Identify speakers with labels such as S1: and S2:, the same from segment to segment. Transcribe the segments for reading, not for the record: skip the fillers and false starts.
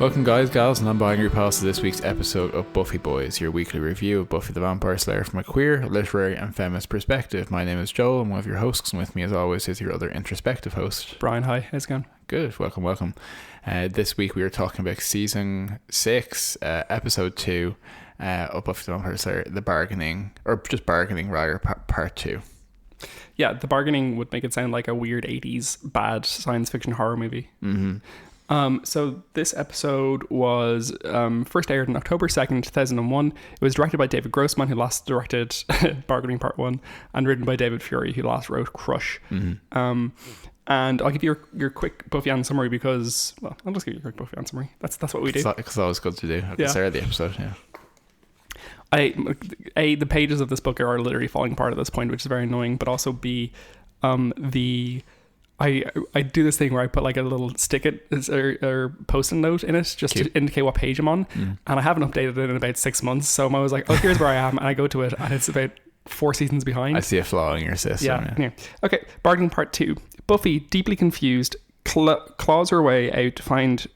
S1: Welcome guys, gals, and non-binary pals to this week's episode of Buffy Boys, your weekly review of Buffy the Vampire Slayer from a queer, literary and feminist perspective. My name is Joel, I'm one of your hosts, and with me as always is your other introspective host.
S2: Brian, hi, how's it going?
S1: Good, welcome. This week we are talking about Season 6, Episode 2 of Buffy the Vampire Slayer, The Bargaining, or just Bargaining rather, Part 2.
S2: Yeah, The Bargaining would make it sound like a weird 80s bad science fiction horror movie.
S1: Mm-hmm.
S2: So this episode was first aired on October 2nd, 2001. It was directed by David Grossman, who last directed Bargaining Part 1, and written by David Fury, who last wrote Crush.
S1: Mm-hmm.
S2: And I'll give you your quick Buffy Ann summary because, well, I'll just give you a quick Buffy Ann summary. That's what we do.
S1: It's always good to do at the start of the episode, yeah.
S2: The pages of this book are literally falling apart at this point, which is very annoying, but also B, I do this thing where I put like a little or post-it note in it just to indicate what page I'm on, and I haven't updated it in about 6 months, so I was like, oh, here's where I am, and I go to it and it's about 4 seasons behind.
S1: I see a flaw in your system.
S2: Yeah. Okay, Bargaining Part 2. Buffy, deeply confused, claws her way out to find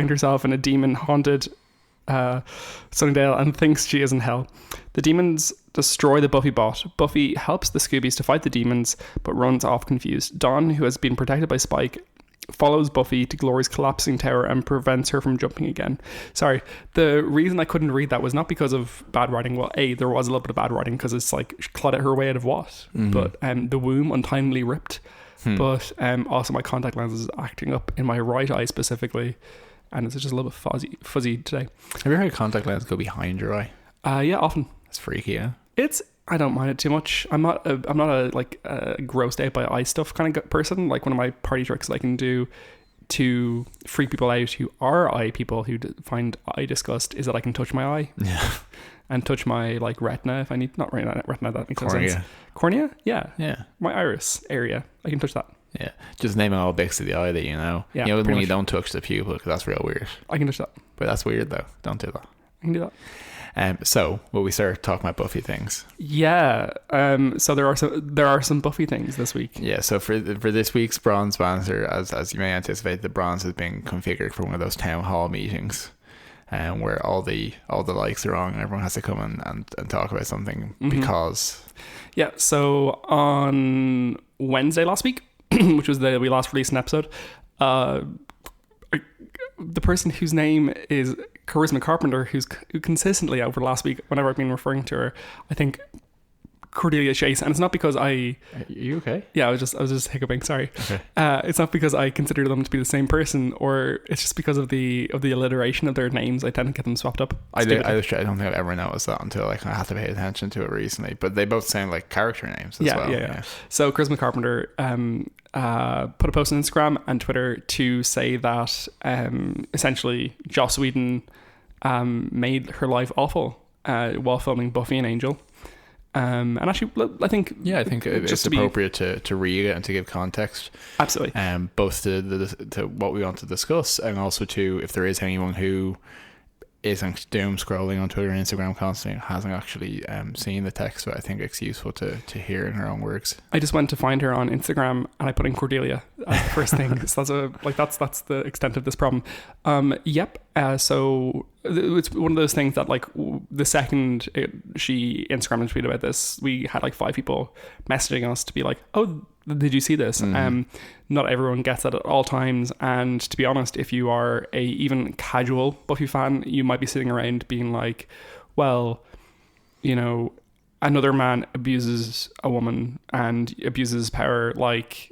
S2: herself in a demon-haunted Sunnydale and thinks she is in hell. The demons destroy the Buffy bot. Buffy helps the Scoobies to fight the demons, but runs off confused. Dawn, who has been protected by Spike, follows Buffy to Glory's collapsing tower and prevents her from jumping again. Sorry, the reason I couldn't read that was not because of bad writing. Well, there was a little bit of bad writing because it's like she clawed her way out of what? Mm-hmm. But the womb untimely ripped. But also my contact lens is acting up in my right eye specifically, and it's just a little bit fuzzy today.
S1: Have you ever had contact lens go behind your eye?
S2: Yeah, often.
S1: It's freaky, yeah.
S2: I don't mind it too much. I'm not a grossed out by eye stuff kind of person. Like, one of my party tricks I can do to freak people out who are eye people who find eye disgust is that I can touch my eye.
S1: Yeah.
S2: And touch my like retina if I need. Not retina, that makes
S1: Cornea.
S2: sense. Cornea? Yeah.
S1: Yeah.
S2: My iris area. I can touch that.
S1: Yeah. Just naming all bits of the eye that you know.
S2: Yeah,
S1: you know when
S2: much.
S1: You don't touch the pupil, because that's real weird.
S2: I can touch that.
S1: But that's weird though. Don't do that.
S2: I can do that.
S1: So will we start talking about Buffy things?
S2: Yeah. So there are some Buffy things this week.
S1: Yeah. So for this week's bronze banter, as you may anticipate, the bronze has been configured for one of those town hall meetings, where all the likes are wrong and everyone has to come and talk about something because.
S2: Yeah. So on Wednesday last week, which was we last released an episode, the person whose name is Charisma Carpenter, who consistently over the last week, whenever I've been referring to her, I think Cordelia Chase, and it's not because
S1: Are you okay?
S2: Yeah, I was just hiccuping. Sorry.
S1: Okay.
S2: It's not because I consider them to be the same person, or it's just because of the alliteration of their names. I tend to get them swapped up.
S1: I don't think I've ever noticed that until I had to pay attention to it recently. But they both sound like character names as well.
S2: Yeah. So Charisma Carpenter put a post on Instagram and Twitter to say that essentially Joss Whedon made her life awful while filming Buffy and Angel. And actually, I think
S1: it's appropriate to read it and to give context.
S2: Absolutely.
S1: Both to what we want to discuss, and also to if there is anyone who isn't doom scrolling on Twitter and Instagram constantly and hasn't actually seen the text, but I think it's useful to hear in her own words.
S2: I just went to find her on Instagram and I put in Cordelia as the first thing. So that's the extent of this problem. So it's one of those things that like the second she Instagrammed and tweeted about this, we had like 5 people messaging us to be like, oh, did you see this? Not everyone gets that at all times, and to be honest, if you are a even casual Buffy fan, you might be sitting around being like, well, you know, another man abuses a woman and abuses his power, like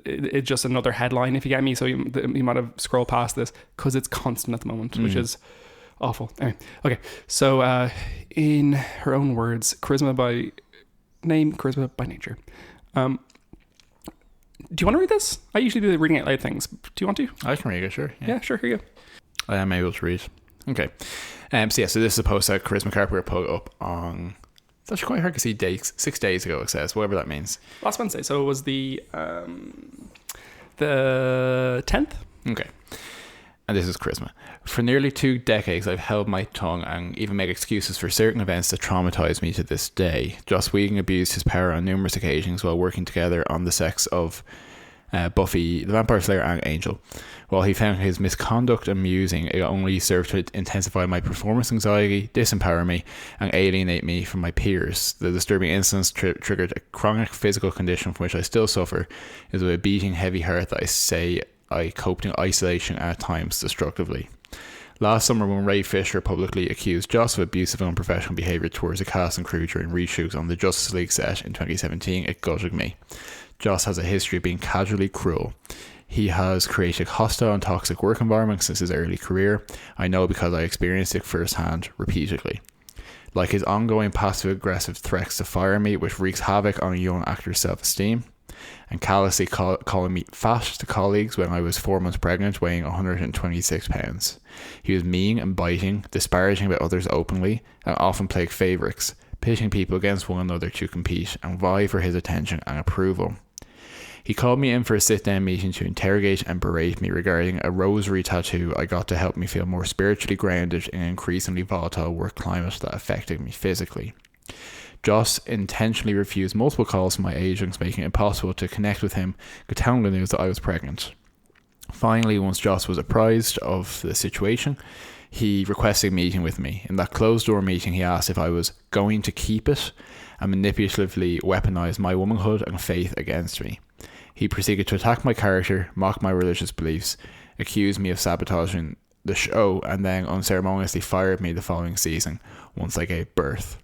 S2: it's just another headline, if you get me. So you might have scrolled past this because it's constant at the moment, which is awful. Anyway, okay, so in her own words, charisma by name, charisma by nature. Do you want to read this? I usually do the reading out loud things. Do you want to?
S1: I can read it, sure.
S2: Yeah, sure. Here you go.
S1: I am able to read. Okay. So this is a post that Charisma Carpenter put up on. It's actually quite hard to see dates. 6 days ago, it says, whatever that means.
S2: Last Wednesday. So it was the 10th.
S1: Okay. And this is Charisma. For nearly 2 decades, I've held my tongue and even made excuses for certain events that traumatise me to this day. Joss Whedon abused his power on numerous occasions while working together on the sex of Buffy the Vampire Slayer and Angel. While he found his misconduct amusing, it only served to intensify my performance anxiety, disempower me, and alienate me from my peers. The disturbing incidents triggered a chronic physical condition from which I still suffer. It is with a beating heavy heart that I say I coped in isolation and at times destructively. Last summer, when Ray Fisher publicly accused Joss of abusive and unprofessional behaviour towards the cast and crew during reshoots on the Justice League set in 2017, it gutted me. Joss has a history of being casually cruel. He has created hostile and toxic work environments since his early career. I know because I experienced it firsthand repeatedly. Like his ongoing passive-aggressive threats to fire me, which wreaks havoc on a young actor's self-esteem, and callously calling me fat to colleagues when I was 4 months pregnant, weighing 126 pounds. He was mean and biting, disparaging about others openly, and often played favourites, pitting people against one another to compete and vie for his attention and approval. He called me in for a sit-down meeting to interrogate and berate me regarding a rosary tattoo I got to help me feel more spiritually grounded in an increasingly volatile work climate that affected me physically. Joss intentionally refused multiple calls from my agents, making it impossible to connect with him, could tell him the news that I was pregnant. Finally, once Joss was apprised of the situation, he requested a meeting with me. In that closed-door meeting, he asked if I was going to keep it and manipulatively weaponize my womanhood and faith against me. He proceeded to attack my character, mock my religious beliefs, accuse me of sabotaging the show, and then unceremoniously fired me the following season once I gave birth.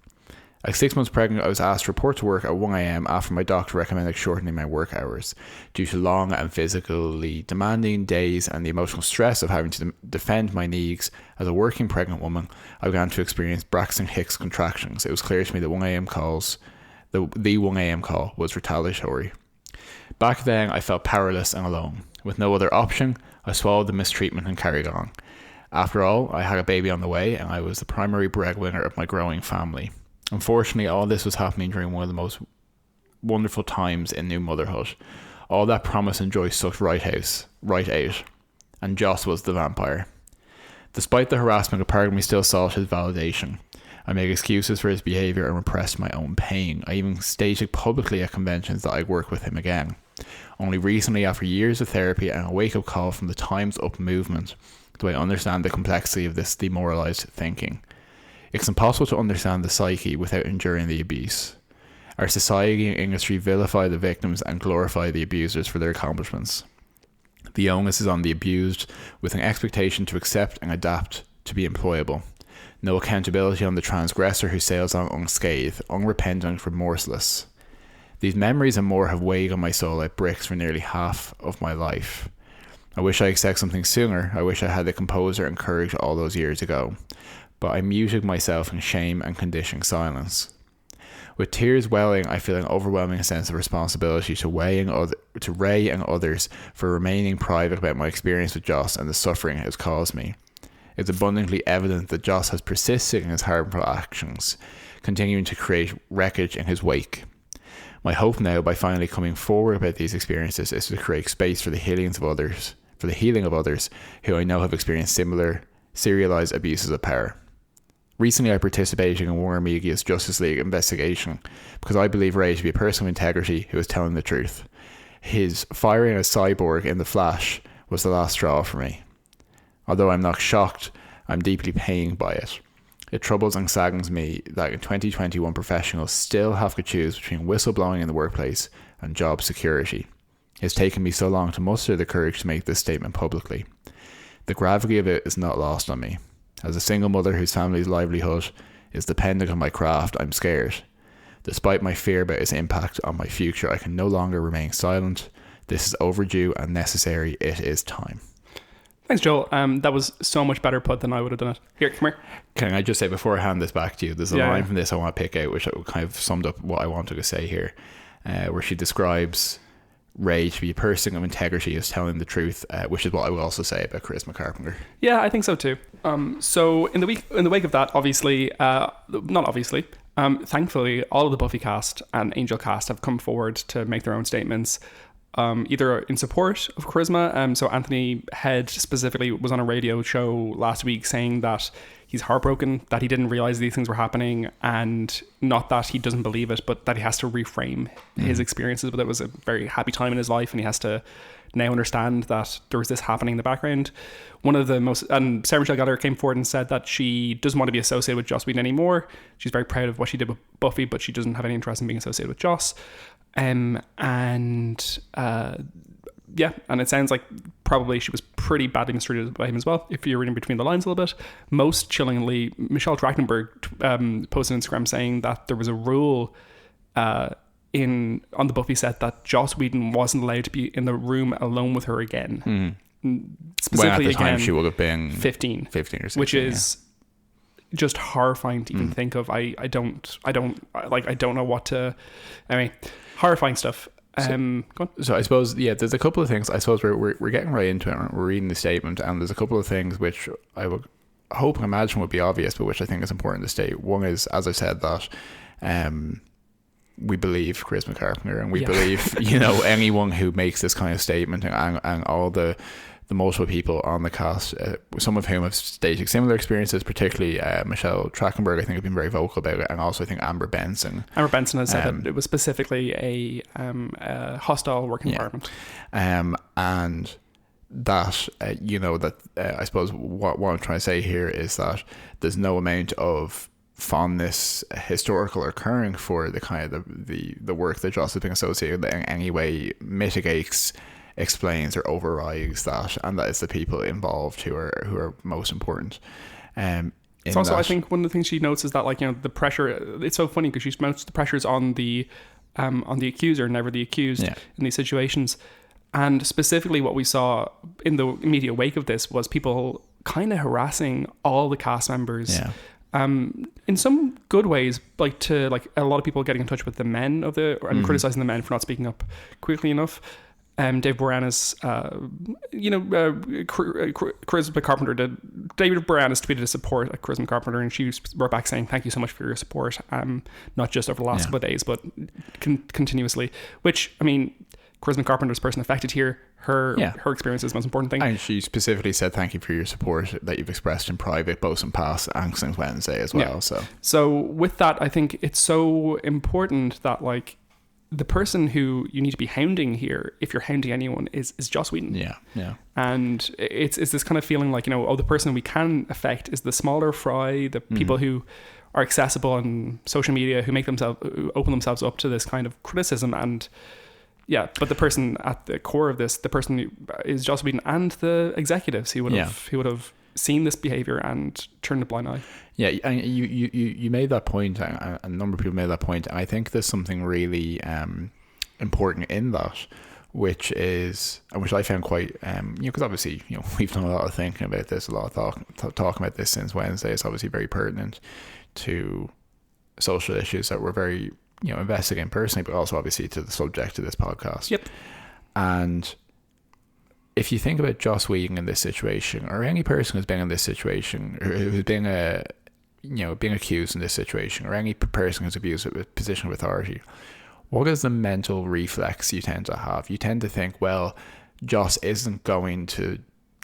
S1: At 6 months pregnant, I was asked to report to work at 1 a.m. after my doctor recommended shortening my work hours. Due to long and physically demanding days and the emotional stress of having to defend my needs as a working pregnant woman, I began to experience Braxton Hicks contractions. It was clear to me that 1 a.m. calls, the 1 a.m. call was retaliatory. Back then, I felt powerless and alone. With no other option, I swallowed the mistreatment and carried on. After all, I had a baby on the way, and I was the primary breadwinner of my growing family. Unfortunately, all this was happening during one of the most wonderful times in new motherhood. All that promise and joy sucked right out, and Joss was the vampire. Despite the harassment, a part of me still sought his validation. I made excuses for his behaviour and repressed my own pain. I even stated publicly at conventions that I'd work with him again. Only recently, after years of therapy and a wake-up call from the Time's Up movement, do I understand the complexity of this demoralised thinking. It's impossible to understand the psyche without enduring the abuse. Our society and industry vilify the victims and glorify the abusers for their accomplishments. The onus is on the abused, with an expectation to accept and adapt to be employable. No accountability on the transgressor who sails on unscathed, unrepentant, remorseless. These memories and more have weighed on my soul like bricks for nearly half of my life. I wish I had said something sooner. I wish I had the composure and courage all those years ago. But I muted myself in shame and conditioned silence. With tears welling, I feel an overwhelming sense of responsibility to Ray and others for remaining private about my experience with Joss and the suffering it has caused me. It's abundantly evident that Joss has persisted in his harmful actions, continuing to create wreckage in his wake. My hope now, by finally coming forward about these experiences, is to create space for the healing of others who I know have experienced similar serialized abuses of power. Recently, I participated in Warner Media's Justice League investigation because I believe Ray to be a person of integrity who is telling the truth. His firing a cyborg in The Flash was the last straw for me. Although I'm not shocked, I'm deeply pained by it. It troubles and saddens me that in 2021 professionals still have to choose between whistleblowing in the workplace and job security. It has taken me so long to muster the courage to make this statement publicly. The gravity of it is not lost on me. As a single mother whose family's livelihood is dependent on my craft, I'm scared. Despite my fear about its impact on my future, I can no longer remain silent. This is overdue and necessary. It is time.
S2: Thanks, Joel. That was so much better put than I would have done it. Here, come here.
S1: Can I just say before I hand this back to you, there's a line from this I want to pick out which kind of summed up what I wanted to say here, where she describes Ray to be a person of integrity who's telling the truth, which is what I will also say about Charisma Carpenter.
S2: Yeah, I think so too. So in the wake of that, thankfully, all of the Buffy cast and Angel cast have come forward to make their own statements. either in support of Charisma. So Anthony Head specifically was on a radio show last week saying that he's heartbroken that he didn't realize these things were happening, and not that he doesn't believe it, but that he has to reframe his experiences. But it was a very happy time in his life, and he has to now understand that there was this happening in the background. One of the most, and Sarah Michelle Gellar came forward and said that she doesn't want to be associated with Joss Whedon anymore. She's very proud of what she did with Buffy, but she doesn't have any interest in being associated with Joss. And it sounds like probably she was pretty badly mistreated by him as well, if you're reading between the lines a little bit. Most chillingly, Michelle Trachtenberg posted on Instagram saying that there was a rule on the Buffy set that Joss Whedon wasn't allowed to be in the room alone with her again. Specifically,
S1: when at the time
S2: again,
S1: she would have been
S2: 15
S1: or 16,
S2: which is just horrifying to even think of. I don't know what to. I mean, horrifying stuff. Go on.
S1: So I suppose, there's a couple of things. I suppose we're getting right into it. We're reading the statement, and there's a couple of things which I would hope and imagine would be obvious, but which I think is important to state. One is, as I said, that we believe Charisma Carpenter, and we believe anyone who makes this kind of statement, and all the multiple people on the cast, some of whom have stated similar experiences, particularly Michelle Trachtenberg, I think, have been very vocal about it, and also I think Amber Benson has said that
S2: it was specifically a hostile work environment,
S1: and that I suppose what I'm trying to say here is that there's no amount of fondness, historical or current, for the kind of the work that Joss has been associated with in any way mitigates, explains or overrides that, and that it's the people involved who are most important. It's
S2: also, I think one of the things she notes is that, like, the pressure. It's so funny because she notes the pressures on the accuser, never the accused, in these situations. And specifically, what we saw in the immediate wake of this was people kind of harassing all the cast members. Yeah. In some good ways, like a lot of people getting in touch with the men and criticizing the men for not speaking up quickly enough. Dave Boreanaz, Charisma Carpenter did. David Boreanaz tweeted his support at Charisma Carpenter, and she wrote back saying, "Thank you so much for your support. Not just over the last couple of days, but continuously." Which, I mean, Charisma Carpenter's person affected here. Her experience is the most important thing. And
S1: she specifically said, "Thank you for your support that you've expressed in private, both in past and since Wednesday as well."
S2: So with that, I think it's so important that, like, the person who you need to be hounding here, if you're hounding anyone, is Joss Whedon.
S1: Yeah.
S2: And it's this kind of feeling like, the person we can affect is the smaller fry, the people who are accessible on social media, who open themselves up to this kind of criticism. And but the person at the core of this, the person who is Joss Whedon and the executives who would have seen this behavior and turned a blind eye.
S1: Yeah, and you made that point, and a number of people made that point, and I think there's something really important in that, which I found quite, because obviously, we've done a lot of thinking about this, a lot of talking about this since Wednesday. It's obviously very pertinent to social issues that we're very, investigating personally, but also obviously to the subject of this podcast.
S2: Yep.
S1: And if you think about Joss Whedon in this situation, or any person who's been in this situation, or who's been being accused in this situation, or any person who's abused a position of authority, what is the mental reflex you tend to have? You tend to think, well, Joss isn't going to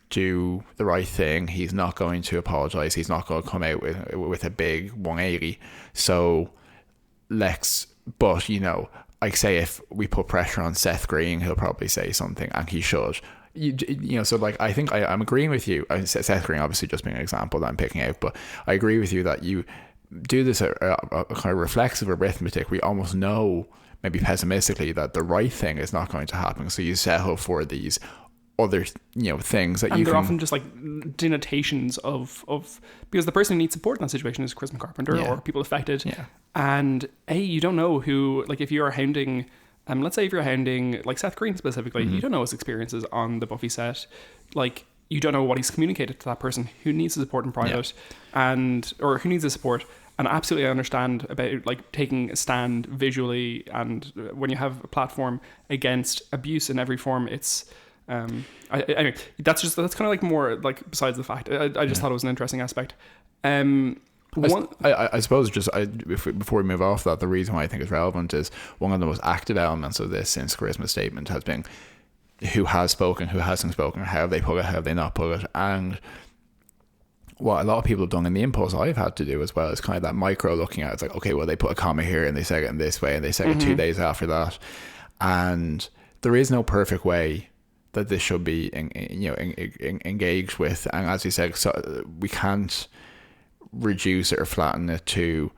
S1: do the right thing. He's not going to apologize. He's not going to come out with a big 180. So but like, say if we put pressure on Seth Green, he'll probably say something, and he should. So like, I think I'm agreeing with you. Seth Green obviously just being an example that I'm picking out, but I agree with you that you do this a kind of reflexive arithmetic. We almost know, maybe pessimistically, that the right thing is not going to happen, so you settle for these other things that
S2: and they're often just like denotations of because the person who needs support in that situation is Charisma Carpenter or people affected, and you don't know who, like, if you are hounding, let's say if you're hounding like Seth Green specifically, you don't know his experiences on the Buffy set, like, you don't know what he's communicated to that person who needs the support in private, or who needs the support. And I absolutely understand about, like, taking a stand visually, and when you have a platform against abuse in every form, it's anyway, that's kind of like more like besides the fact. I just thought it was an interesting aspect.
S1: I suppose before we move off that, the reason why I think it's relevant is one of the most active elements of this since Charisma's statement has been who has spoken, who hasn't spoken, how have they put it, how have they not put it. And what a lot of people have done, and the impulse I've had to do as well, is kind of that micro looking at it. It's like, okay, well, they put a comma here and they said it in this way and they said it 2 days after that. And there is no perfect way that this should be engaged with. And as you said, so we can't reduce it or flatten it to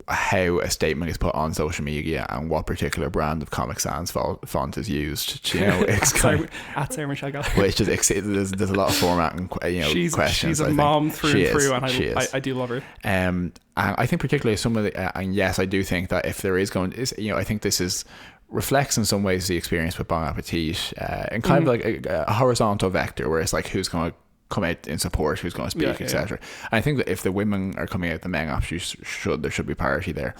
S1: how a statement is put on social media and what particular brand of Comic Sans font is used. It's kind of
S2: at Sarah Michelle Gellar.
S1: Well, there's a lot of format and questions.
S2: She's a mom through and through, and I do love her.
S1: And I think particularly some of the and yes, I do think that if there is I think this is reflects in some ways the experience with Bon Appetit, and kind of like a horizontal vector where it's like who's going to come out in support, who's going to speak, etc. And I think that if the women are coming out, the men actually there should be parity there.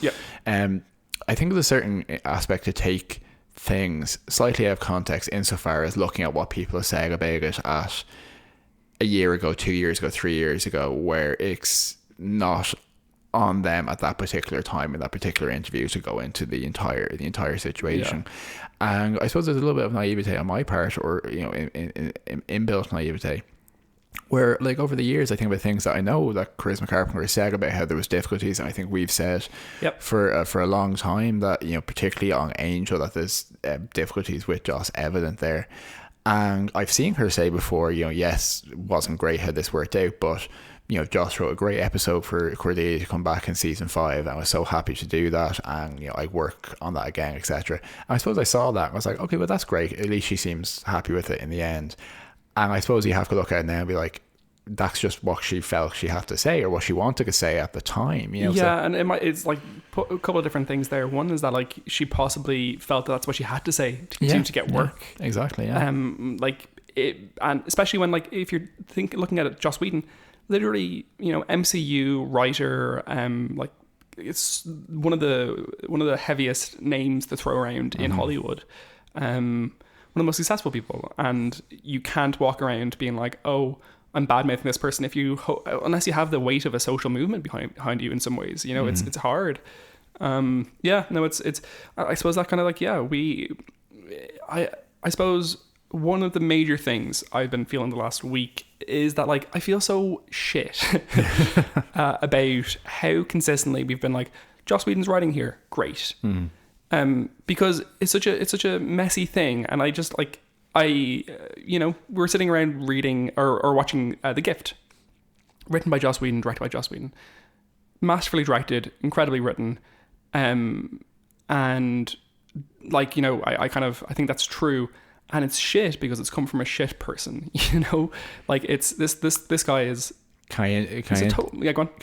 S1: I think there's a certain aspect to take things slightly out of context insofar as looking at what people have said about it at a year ago, 2 years ago, 3 years ago, where it's not on them at that particular time in that particular interview to go into the entire situation. And I suppose there's a little bit of naivete on my part, or inbuilt naivete, where like over the years I think about things that I know that Charisma Carpenter said about how there was difficulties, and I think we've said for a long time that particularly on Angel that there's difficulties with Joss evident there. And I've seen her say before, yes, it wasn't great how this worked out, but Joss wrote a great episode for Cordelia to come back in season 5, and I was so happy to do that, and I work on that again, etc. And I suppose I saw that and I was like, okay, well that's great, at least she seems happy with it in the end. And I suppose you have to look at it now and be like, that's just what she felt she had to say, or what she wanted to say at the time.
S2: And it's like put a couple of different things there. One is that like she possibly felt that's what she had to say to continue to get work.
S1: Exactly.
S2: And especially when like if you're looking at it, Joss Whedon, literally, MCU writer, like it's one of the heaviest names to throw around in Hollywood. One of the most successful people, and you can't walk around being like, oh, I'm bad mouthing this person unless you have the weight of a social movement behind you in some ways. It's hard. It's I suppose that kind of like I suppose one of the major things I've been feeling the last week is that like I feel so shit about how consistently we've been like, Joss Whedon's writing here, great. Because it's such a messy thing, and I just like we're sitting around reading or watching The Gift, written by Joss Whedon, directed by Joss Whedon, masterfully directed, incredibly written, and like I think that's true, and it's shit because it's come from a shit person, like it's this guy is.
S1: Can I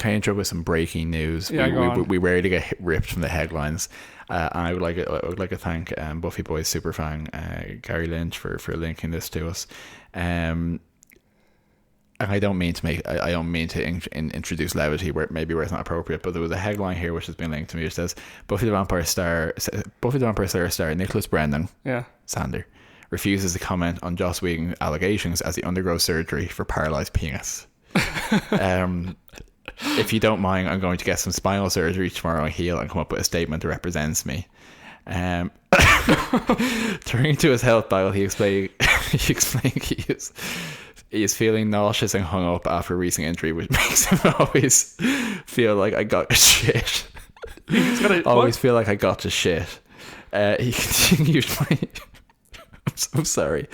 S1: intro with some breaking news? We rarely get ripped from the headlines. And I would like to thank Buffy Boys superfan Gary Lynch for linking this to us. And I don't mean to introduce levity where it's not appropriate, but there was a headline here which has been linked to me which says Buffy the Vampire Slayer star Nicholas Brendan Sander refuses to comment on Joss Whedon allegations as he undergoes surgery for paralyzed penis. If you don't mind, I'm going to get some spinal surgery tomorrow and heal and come up with a statement that represents me. Turning to his health battle, he explained he is feeling nauseous and hung up after a recent injury, which makes him always feel like I got to shit. Feel like I got to shit. He continued I'm sorry.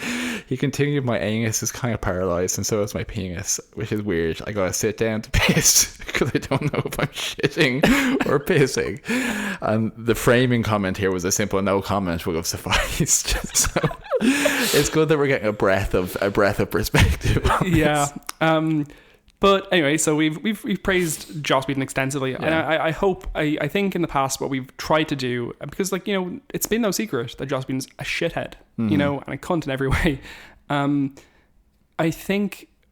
S1: He continued, my anus is kind of paralyzed and so is my penis, which is weird. I gotta sit down to piss because I don't know if I'm shitting or pissing. And the framing comment here was a simple no comment would have sufficed. So it's good that we're getting a breath of perspective on this.
S2: But anyway, so we've praised Joss Whedon extensively, and I think in the past what we've tried to do, because like it's been no secret that Joss Whedon's a shithead, and a cunt in every way.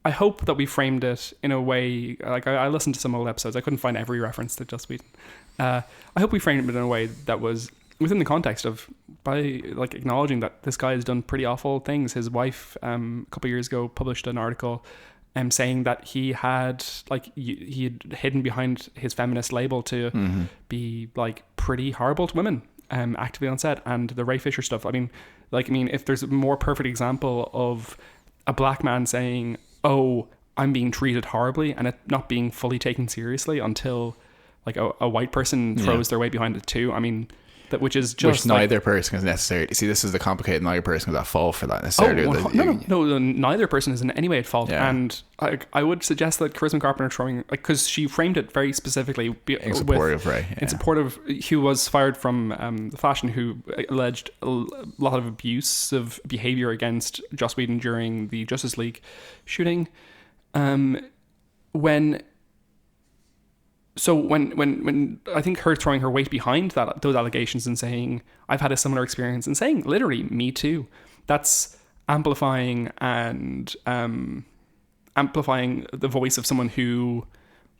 S2: I hope that we framed it in a way like I listened to some old episodes. I couldn't find every reference to Joss Whedon. I hope we framed it in a way that was within the context of by like acknowledging that this guy has done pretty awful things. His wife, a couple of years ago, published an article saying that he had he had hidden behind his feminist label to be like pretty horrible to women, actively on set, and the Ray Fisher stuff. I mean, if there's a more perfect example of a black man saying, "Oh, I'm being treated horribly," and it not being fully taken seriously until like a white person throws their weight behind it too. I mean, which is just
S1: which neither person is necessarily. See, this is the complicated. Neither person is at fault for that necessarily.
S2: No, neither person is in any way at fault. Yeah. And I would suggest that Charisma Carpenter throwing, because she framed it very specifically
S1: in support of Ray,
S2: in support of who was fired from the fashion, who alleged a lot of abusive behavior against Joss Whedon during the Justice League shooting. When I think her throwing her weight behind those allegations and saying, I've had a similar experience, and saying literally, me too, that's amplifying the voice of someone who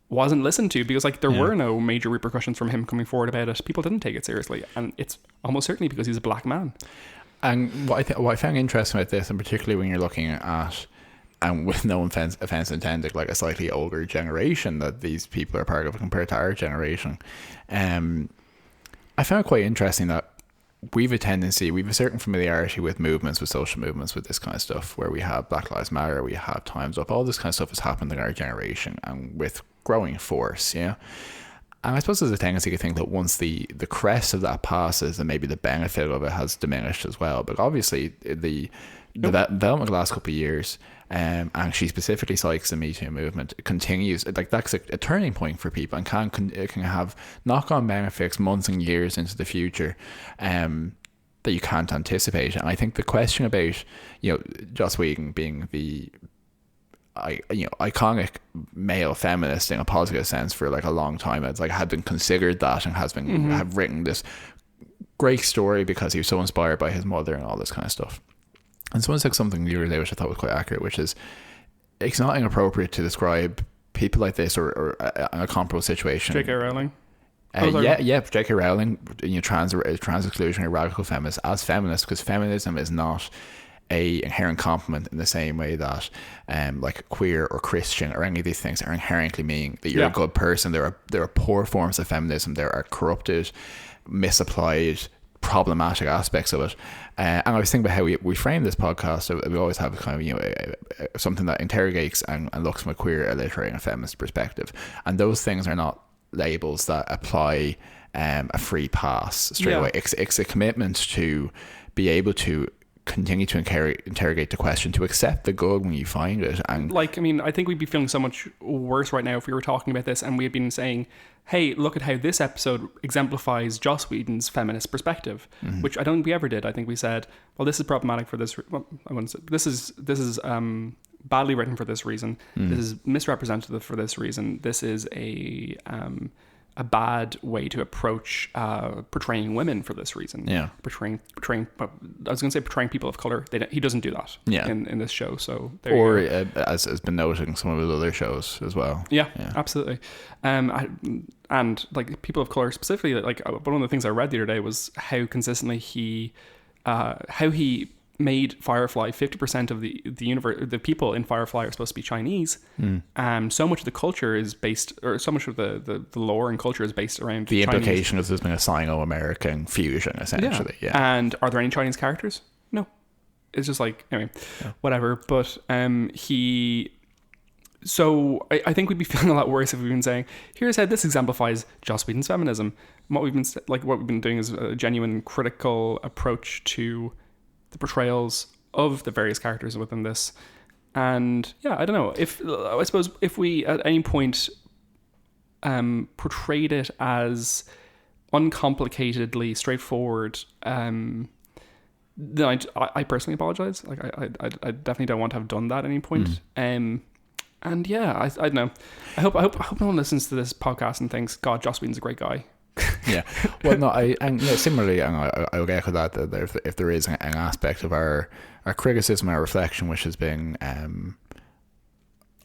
S2: wasn't listened to, because like there were no major repercussions from him coming forward about it. People didn't take it seriously, and it's almost certainly because he's a black man. And
S1: what I found interesting about this, and particularly when you're looking at, and with no offense intended, like a slightly older generation that these people are part of compared to our generation, I found it quite interesting that we've a certain familiarity with movements, with social movements, with this kind of stuff, where we have Black Lives Matter, we have Time's Up, all this kind of stuff has happened in our generation and with growing force, yeah. And I suppose there's a tendency to think that once the crest of that passes, then maybe the benefit of it has diminished as well. But obviously the development of the last couple of years, and she specifically cites the Me Too movement, continues, like that's a turning point for people, and it can have knock-on benefits months and years into the future that you can't anticipate. And I think the question about, Joss Whedon being the iconic male feminist in a positive sense for like a long time, it's like had been considered that, and has been have written this great story because he was so inspired by his mother and all this kind of stuff. And someone said something the other day which I thought was quite accurate, which is, it's not inappropriate to describe people like this or in a comparable situation.
S2: J.K. Rowling.
S1: J.K. Rowling, trans exclusionary radical feminist, as feminist, because feminism is not a inherent complement in the same way that like queer or Christian or any of these things are inherently mean that you're a good person. There are poor forms of feminism. There are corrupted, misapplied, problematic aspects of it, and I was thinking about how we frame this podcast. So we always have kind of something that interrogates and looks from a queer, a literary, and a feminist perspective, and those things are not labels that apply a free pass straight away. It's a commitment to be able to continue to interrogate the question, to accept the good when you find it. And
S2: I think we'd be feeling so much worse right now if we were talking about this and we had been saying, hey, look at how this episode exemplifies Joss Whedon's feminist perspective, which I don't think we ever did. I think we said, well, this is problematic for this. Well, I wouldn't say this is badly written for this reason. This is misrepresentative for this reason. This is a bad way to approach portraying women for this reason. Yeah, portraying. I was going to say portraying people of color. He doesn't do that. Yeah. in this show. So
S1: as has been noted in some of his other shows as well.
S2: Yeah. Absolutely. And like people of color specifically, like one of the things I read the other day was how consistently he made Firefly 50% of the universe. The people in Firefly are supposed to be Chinese. So much of the culture is based, or so much of the lore and culture is based around
S1: the
S2: Chinese.
S1: Implication of there's been a Sino-American fusion, essentially. Yeah.
S2: And are there any Chinese characters? No. It's just like, anyway, whatever. But So I think we'd be feeling a lot worse if we've been saying, here's how this exemplifies Joss Whedon's feminism. And what we've been doing is a genuine critical approach to the portrayals of the various characters within this. And yeah, I don't know, I suppose if we at any point portrayed it as uncomplicatedly straightforward, then I personally apologize. Like I definitely don't want to have done that at any point. And yeah, I don't know. I hope no one listens to this podcast and thinks, God, Joss Whedon's a great guy.
S1: Yeah. Well, no, similarly, and I'll echo that if there is an aspect of our criticism, our reflection, which has been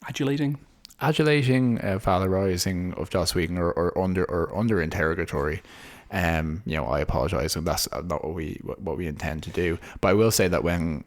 S2: adulating,
S1: valorizing of Joss Whedon or under interrogatory. I apologize, and that's not what we intend to do. But I will say that when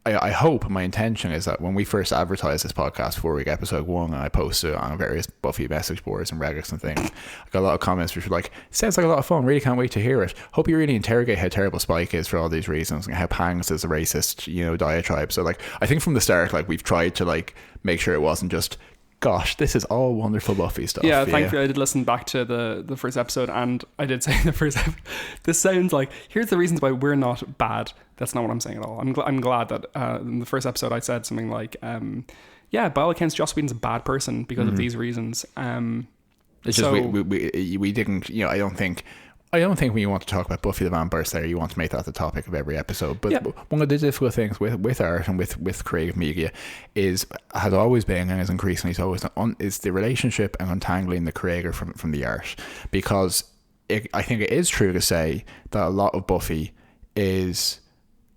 S1: I hope, my intention is that when we first advertise this podcast for week episode 1, and I posted it on various Buffy message boards and Reddits and things, I got a lot of comments which were like, sounds like a lot of fun, really can't wait to hear it. Hope you really interrogate how terrible Spike is for all these reasons, and how Pangs is a racist, diatribe. So like, I think from the start, like, we've tried to like make sure it wasn't just, gosh, this is all wonderful Buffy stuff.
S2: Yeah, thankfully I did listen back to the first episode, and I did say in the first episode, this sounds like, here's the reasons why we're not bad. That's not what I'm saying at all. I'm glad that in the first episode I said something like, by all accounts, Joss Whedon's a bad person because of these reasons.
S1: It's just we didn't, I don't think when you want to talk about Buffy the Vampire Slayer, you want to make that the topic of every episode. But one of the difficult things with art and with creative media has always been, and is increasingly so, is the relationship and untangling the creator from the art. Because I think it is true to say that a lot of Buffy is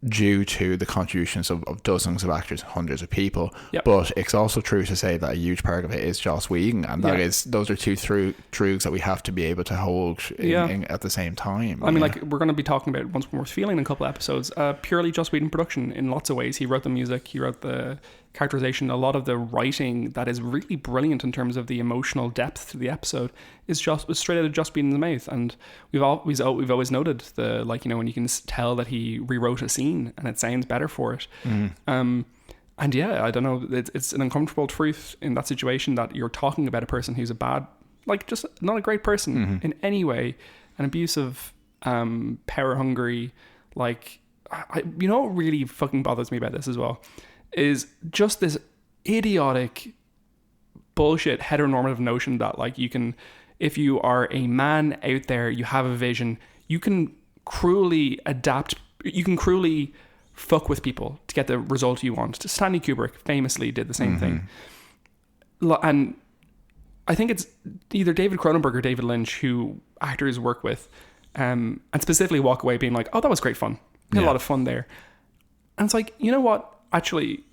S1: due to the contributions of dozens of actors, hundreds of people. But it's also true to say that a huge part of it is Joss Whedon, and those are two truths that we have to be able to hold at the same time.
S2: I mean, like, we're going to be talking about Once More Feeling in a couple of episodes. Purely Joss Whedon production in lots of ways. He wrote the music, he wrote the characterization. A lot of the writing that is really brilliant in terms of the emotional depth to the episode was straight out of Joss Whedon's mouth. And we've always noted the, like, when you can tell that he rewrote a scene and it sounds better for it. And yeah, I don't know, it's an uncomfortable truth in that situation that you're talking about a person who's a bad, like, just not a great person in any way, an abusive, power hungry, like, what really fucking bothers me about this as well is just this idiotic bullshit heteronormative notion that, like, you can, if you are a man out there, you have a vision, you can cruelly fuck with people to get the result you want. Stanley Kubrick famously did the same thing. And I think it's either David Cronenberg or David Lynch who actors work with, and specifically walk away being like, oh, that was great fun. We had a lot of fun there. And it's like, you know what? Actually,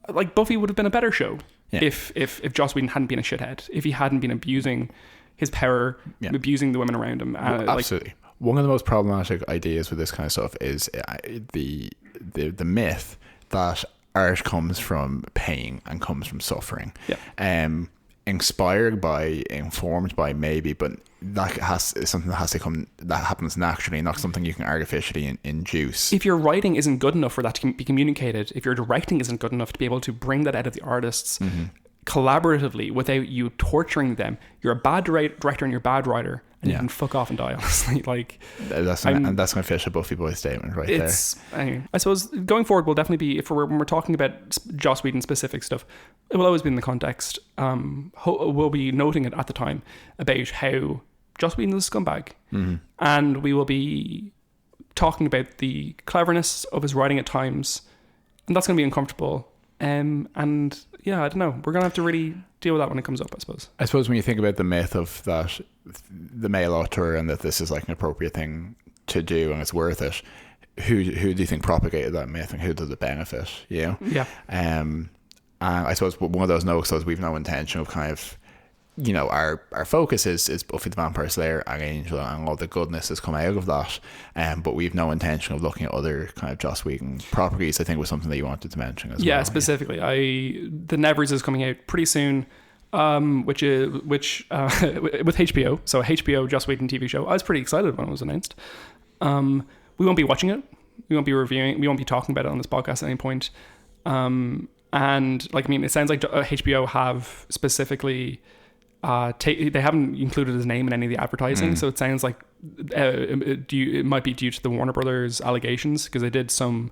S2: like, Buffy would have been a better show if Joss Whedon hadn't been a shithead, if he hadn't been abusing his power, abusing the women around him.
S1: Absolutely. One of the most problematic ideas with this kind of stuff is the myth that art comes from pain and comes from suffering. Inspired by, informed by, maybe, but is something that happens naturally, not something you can artificially induce.
S2: If your writing isn't good enough for that to be communicated, if your directing isn't good enough to be able to bring that out of the artists collaboratively without you torturing them, you're a bad director and you're a bad writer, and you can fuck off and die, honestly. Like,
S1: that's going to fish a Buffy Boys statement right there.
S2: Anyway, I suppose going forward will definitely be, when we're talking about Joss Whedon specific stuff, it will always be in the context. We'll be noting it at the time about how Joss Whedon is a scumbag, and we will be talking about the cleverness of his writing at times, and that's going to be uncomfortable. And yeah, I don't know. We're going to have to really deal with that when it comes up, I suppose.
S1: I suppose when you think about the myth of that, the male author, and that this is like an appropriate thing to do and it's worth it, who do you think propagated that myth and who does it benefit? Yeah. And I suppose one of those notes is we've no intention of kind of, our focus is Buffy the Vampire Slayer and Angel and all the goodness that's come out of that, but we've no intention of looking at other kind of Joss Whedon properties. I think was something that you wanted to mention as well.
S2: Yeah, specifically, the Nevers is coming out pretty soon, which with HBO. So HBO Joss Whedon TV show. I was pretty excited when it was announced. We won't be watching it. We won't be reviewing. We won't be talking about it on this podcast at any point. And like, I mean, it sounds like HBO have specifically. They haven't included his name in any of the advertising, so it sounds like it might be due to the Warner Brothers allegations, because they did some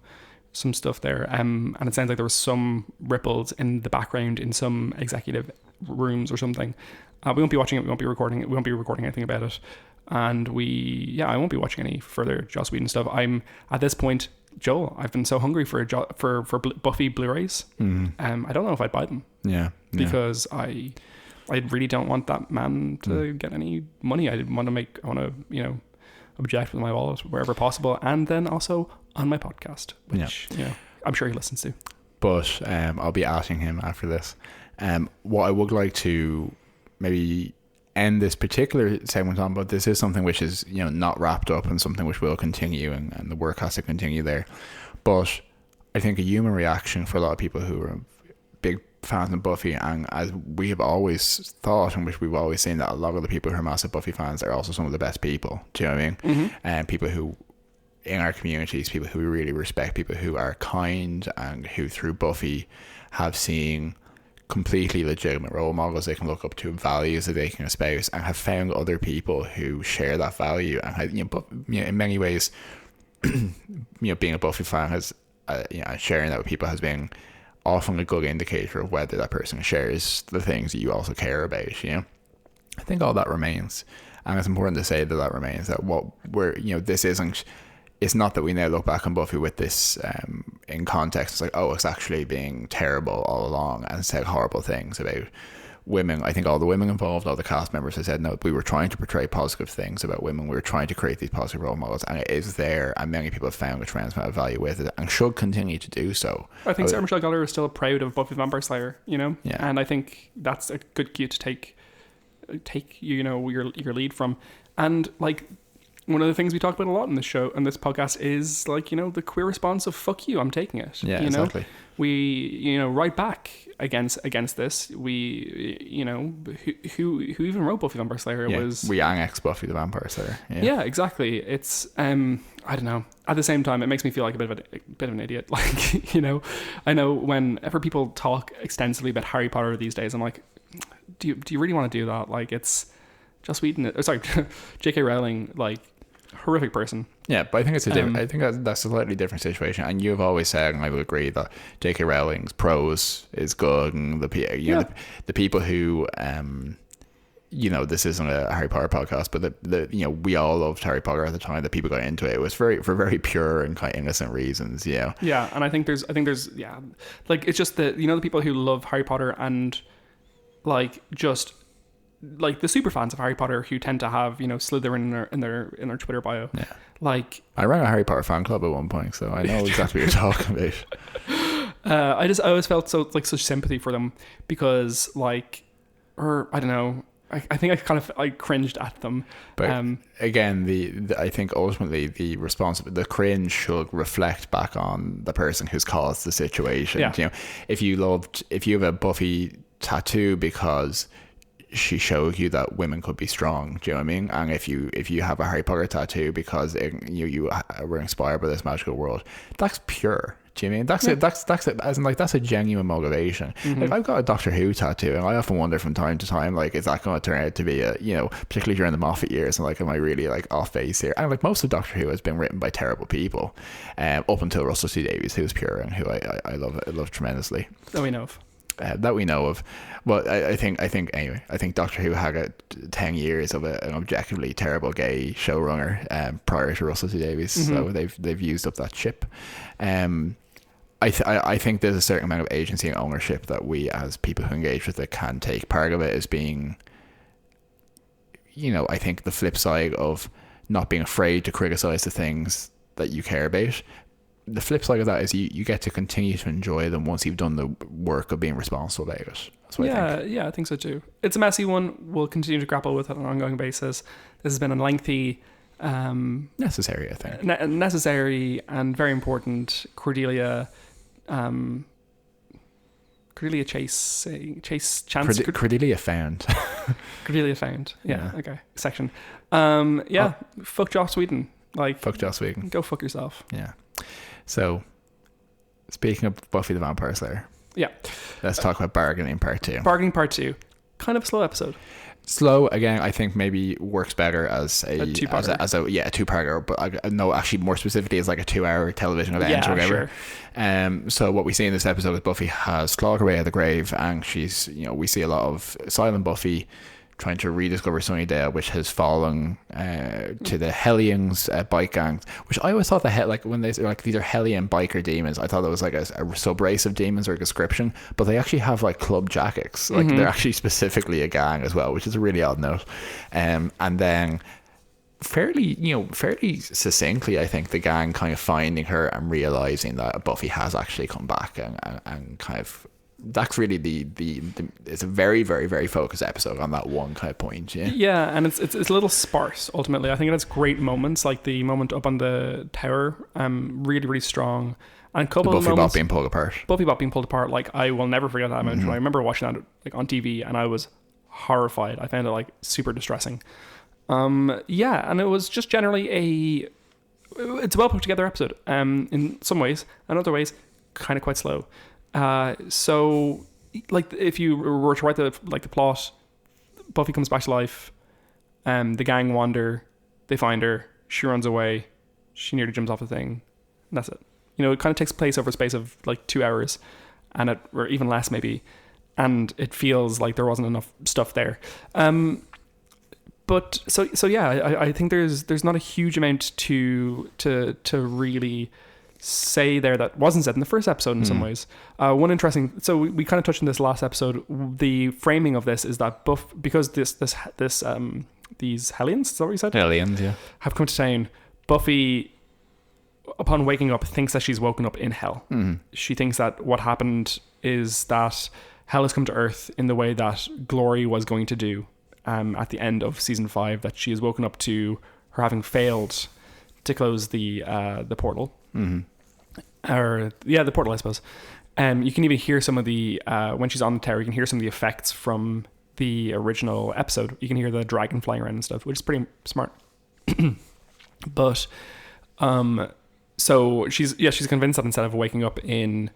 S2: stuff there, and it sounds like there was some ripples in the background in some executive rooms or something. We won't be watching it. We won't be recording it. We won't be recording anything about it, and I won't be watching any further Joss Whedon stuff. I'm at this point, Joel, I've been so hungry for Buffy Blu-rays. I don't know if I'd buy them. Because I really don't want that man to get any money. I want to object with my wallet wherever possible, and then also on my podcast, which I'm sure he listens to.
S1: But I'll be asking him after this. What I would like to maybe end this particular segment on, but this is something which is not wrapped up, and something which will continue, and the work has to continue there. But I think a human reaction for a lot of people who are big fans of Buffy, and as we have always thought, and which we've always seen, that a lot of the people who are massive Buffy fans are also some of the best people. Do you know what I mean?
S2: Mm-hmm.
S1: And people who, in our communities, people who we really respect, people who are kind, and who through Buffy have seen completely legitimate role models they can look up to, values that they can espouse, and have found other people who share that value. And have, in many ways, being a Buffy fan has, sharing that with people has been often a good indicator of whether that person shares the things that you also care about. I think all that remains, and it's important to say that remains. That what we're, this isn't. It's not that we now look back on Buffy with this in context. It's like, oh, it's actually being terrible all along and said horrible things about women. I think all the women involved, all the cast members have said, no, we were trying to portray positive things about women. We were trying to create these positive role models, and it is there, and many people have found a tremendous amount of value with it and should continue to do so.
S2: I think Sarah Michelle Gellar is still proud of Buffy the Vampire Slayer,
S1: Yeah.
S2: And I think that's a good cue to take your lead from. And like, one of the things we talk about a lot in this show and this podcast is like, the queer response of "fuck you, I'm taking it."
S1: Yeah, exactly.
S2: We right back against this. We who even wrote Buffy the Vampire Slayer was
S1: we annex Buffy the Vampire Slayer.
S2: Yeah, exactly. It's I don't know. At the same time, it makes me feel like a bit of an idiot. Like, I know whenever people talk extensively about Harry Potter these days, I'm like, do you really want to do that? Like, it's Joss Whedon. J.K. Rowling, like, horrific person.
S1: Yeah, but I think it's I think that's a slightly different situation. And you've always said, and I will agree, that J.K. Rowling's prose is good, and the people who this isn't a Harry Potter podcast, but we all loved Harry Potter at the time that people got into it. It was for very pure and kind of innocent reasons. Yeah,
S2: and I think there's like, it's just that the people who love Harry Potter and like just like the super fans of Harry Potter who tend to have Slytherin in their Twitter bio.
S1: Yeah,
S2: like
S1: I ran a Harry Potter fan club at one point, so I know exactly what you're talking about.
S2: I always felt such sympathy for them because I don't know. I think I cringed at them.
S1: But again, I think ultimately the cringe should reflect back on the person who's caused the situation.
S2: Yeah.
S1: If you have a Buffy tattoo because she showed you that women could be strong, do you know what I mean? And if you have a Harry Potter tattoo because you were inspired by this magical world, that's pure. Do you know what I mean? That's it. As in, like, that's a genuine motivation.
S2: Mm-hmm.
S1: Like, I've got a Doctor Who tattoo, and I often wonder from time to time, like, is that going to turn out to be a, particularly during the Moffat years, and like, am I really like off base here? And like, most of Doctor Who has been written by terrible people, up until Russell T Davies, who's pure and who I love tremendously.
S2: That we know of.
S1: But I think Doctor Who had 10 years of an objectively terrible gay showrunner prior to Russell T Davies, so they've used up that chip. I think there's a certain amount of agency and ownership that we as people who engage with it can take. Part of it is being, I think the flip side of not being afraid to criticize the things that you care about. The flip side of that is you get to continue to enjoy them once you've done the work of being responsible about it. That's what I think.
S2: Yeah, I think so too. It's a messy one. We'll continue to grapple with it on an ongoing basis. This has been a lengthy,
S1: necessary, I think.
S2: Necessary and very important Cordelia Chase chance.
S1: Cordelia found.
S2: Cordelia found. Yeah. Okay. Section. Fuck Joss Whedon. Like,
S1: fuck Joss Whedon.
S2: Go fuck yourself.
S1: Yeah. So, speaking of Buffy the Vampire Slayer, let's talk about Bargaining Part 2.
S2: Bargaining Part 2, kind of a slow episode.
S1: Slow again. I think maybe works better as a
S2: two-parter.
S1: as a two-parter, but no, actually more specifically as like a 2-hour television event or whatever.
S2: Sure.
S1: So what we see in this episode is Buffy has clawed her way out of the grave, and she's we see a lot of silent Buffy trying to rediscover Sunnydale, which has fallen to the Hellions bike gangs, which I always thought when they say like these are Hellion biker demons, I thought it was like a sub-race of demons or a description, but they actually have like club jackets, like they're actually specifically a gang as well, which is a really odd note. And then fairly succinctly, I think the gang kind of finding her and realizing that Buffy has actually come back and kind of that's really the it's a very, very, very focused episode on that one kind of point.
S2: Yeah, and it's a little sparse ultimately. I think it has great moments, like the moment up on the tower, really, really strong. And a couple of moments,
S1: Buffy Bot being pulled apart.
S2: Like, I will never forget that moment. I remember watching that like on TV, and I was horrified. I found it like super distressing. Yeah, and it was just generally it's a well put together episode. In some ways, and other ways, kind of quite slow. So, like, if you were to write the plot, Buffy comes back to life. The gang wander. They find her. She runs away. She nearly jumps off the thing. And that's it. You know, it kind of takes place over a space of like 2 hours, or even less maybe, and it feels like there wasn't enough stuff there. But so yeah, I think there's not a huge amount to really say there that wasn't said in the first episode in some ways. One interesting, so we kind of touched on this last episode. The framing of this is that because these Hellions, is that what you said?
S1: Hellions, yeah,
S2: have come to town. Buffy, upon waking up, thinks that she's woken up in hell. She thinks that what happened is that hell has come to Earth in the way that Glory was going to do at the end of season 5. That she has woken up to her having failed to close the portal. The portal, I suppose. You can even hear some of the when she's on the tower, you can hear some of the effects from the original episode. You can hear the dragon flying around and stuff, which is pretty smart. But so she's convinced that instead of waking up in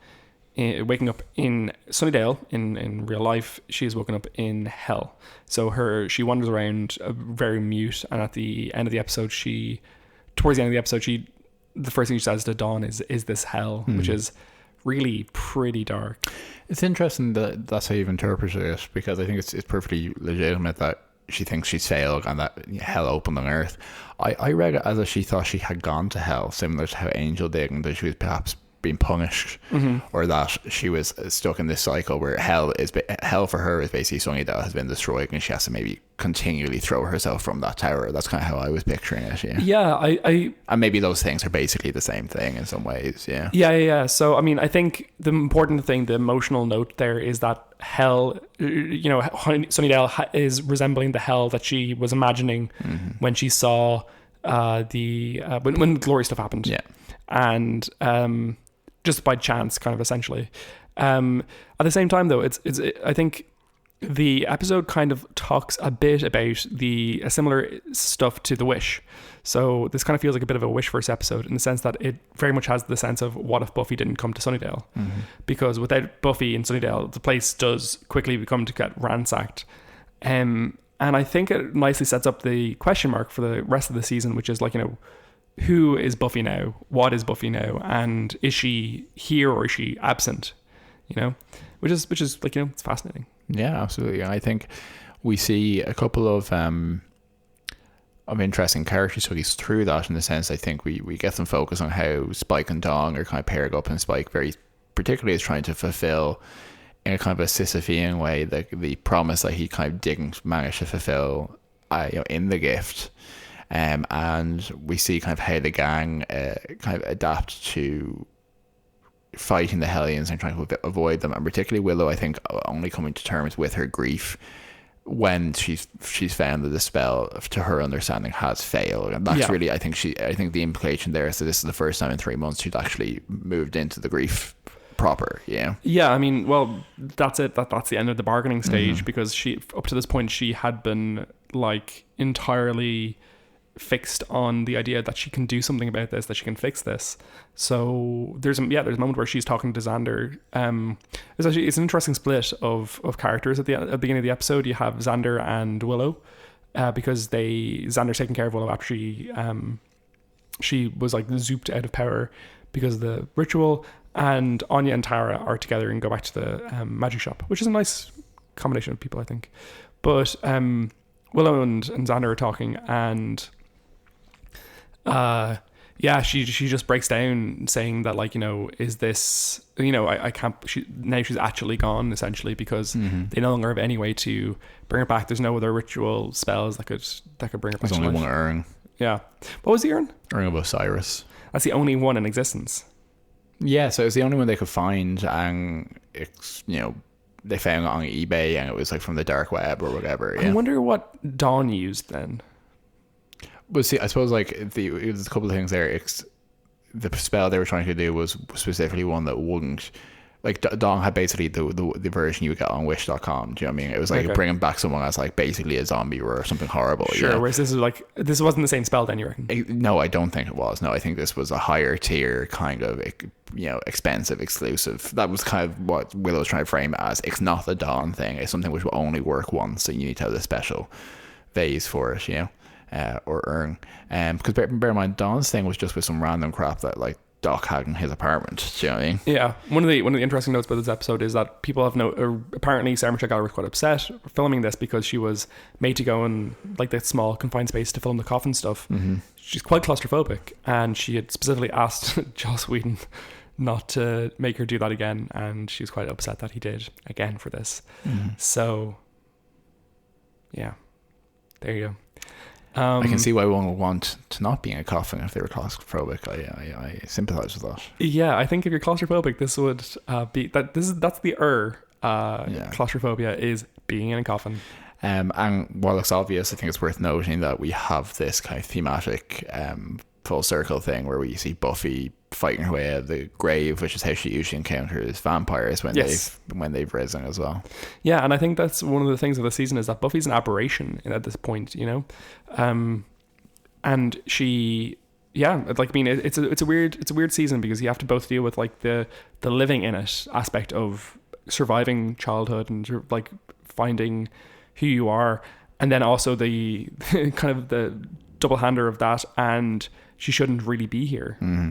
S2: Sunnydale in real life, she's woken up in hell. So she wanders around very mute, and at the end of the episode, towards the end of the episode, the first thing she says to Dawn is this hell, which is really pretty dark.
S1: It's interesting that that's how you've interpreted it, because I think it's perfectly legitimate that she thinks she's failed and that hell opened on Earth. I read it as if she thought she had gone to hell, similar to how Angel did, and that she was perhaps being punished, or that she was stuck in this cycle where hell for her is basically something that has been destroyed, and she has to maybe continually throw herself from that tower. That's kind of how I was picturing it. And maybe those things are basically the same thing in some ways.
S2: Yeah. So I mean, I think the important thing, the emotional note there, is that hell, Sunnydale is resembling the hell that she was imagining when she saw when Glory stuff happened. And just by chance, kind of, essentially. At the same time, though, I think the episode kind of talks a bit about the similar stuff to The Wish. So this kind of feels like a bit of a Wish-verse episode, in the sense that it very much has the sense of, what if Buffy didn't come to Sunnydale? Because without Buffy in Sunnydale, the place does quickly become to get ransacked. And I think it nicely sets up the question mark for the rest of the season, which is like, who is Buffy now? What is Buffy now? And is she here or is she absent? Which is like, it's fascinating.
S1: Yeah, absolutely. And I think we see a couple of interesting character studies through that, in the sense, I think we get them focus on how Spike and Dawn are kind of paired up, and Spike very particularly is trying to fulfill, in a kind of a Sisyphean way, the promise that he kind of didn't manage to fulfill in the gift. And we see kind of how the gang kind of adapt to fighting the Hellions and trying to avoid them, and particularly Willow, I think, only coming to terms with her grief when she's found that the spell, to her understanding, has failed. And that's really, I think the implication there is that this is the first time in 3 months she's actually moved into the grief proper.
S2: I mean, well, that's it. That's the end of the bargaining stage, because she, up to this point, she had been like entirely fixed on the idea that she can do something about this, that she can fix this. So there's a moment where she's talking to Xander. It's an interesting split of characters at the beginning of the episode. You have Xander and Willow, because Xander's taking care of Willow after she was like zooped out of power because of the ritual, and Anya and Tara are together and go back to the magic shop, which is a nice combination of people, I think. But Willow and Xander are talking, and she just breaks down, saying that, like, is this, I can't, now she's actually gone, essentially, because they no longer have any way to bring her back. There's no other ritual spells that could bring her back.
S1: There's only one urn.
S2: Yeah. What was the urn?
S1: Urn of Osiris.
S2: That's the only one in existence.
S1: Yeah, so it's the only one they could find, and it's, they found it on eBay, and it was like from the dark web or whatever.
S2: I wonder what Dawn used then.
S1: Well, see, I suppose like it was a couple of things there. The spell they were trying to do was specifically one that wouldn't, like, Dawn had basically the version you would get on Wish.com. Do you know what I mean? It was like bringing back someone as like basically a zombie or something horrible.
S2: Sure. Whereas this wasn't the same spell then, you reckon?
S1: No, I don't think it was. No, I think this was a higher tier kind of, expensive exclusive. That was kind of what Willow was trying to frame it as. It's not the Dawn thing. It's something which will only work once, and you need to have a special vase for it, or urn. Because bear in mind, Dawn's thing was just with some random crap that like Doc had in his apartment. Do you know what I mean? Yeah.
S2: One of the interesting notes about this episode is that people have apparently Sarah Michelle Gellar was quite upset filming this because she was made to go in like that small confined space to film the coffin stuff. Mm-hmm. She's quite claustrophobic, and she had specifically asked Joss Whedon not to make her do that again, and she was quite upset that he did again for this. Mm-hmm. So yeah, there you go.
S1: I can see why one would want to not be in a coffin if they were claustrophobic. I sympathise with that.
S2: Yeah, I think if you're claustrophobic, this would be that's the claustrophobia is being in a coffin.
S1: And while it's obvious, I think it's worth noting that we have this kind of thematic full circle thing where we see Buffy fighting her way out of the grave, which is how she usually encounters vampires when they've risen as well.
S2: Yeah, and I think that's one of the things of the season is that Buffy's an aberration at this point, and she, it's a weird season because you have to both deal with like the living in it aspect of surviving childhood and like finding who you are, and then also the kind of the double hander of that, and she shouldn't really be here. Mm-hmm.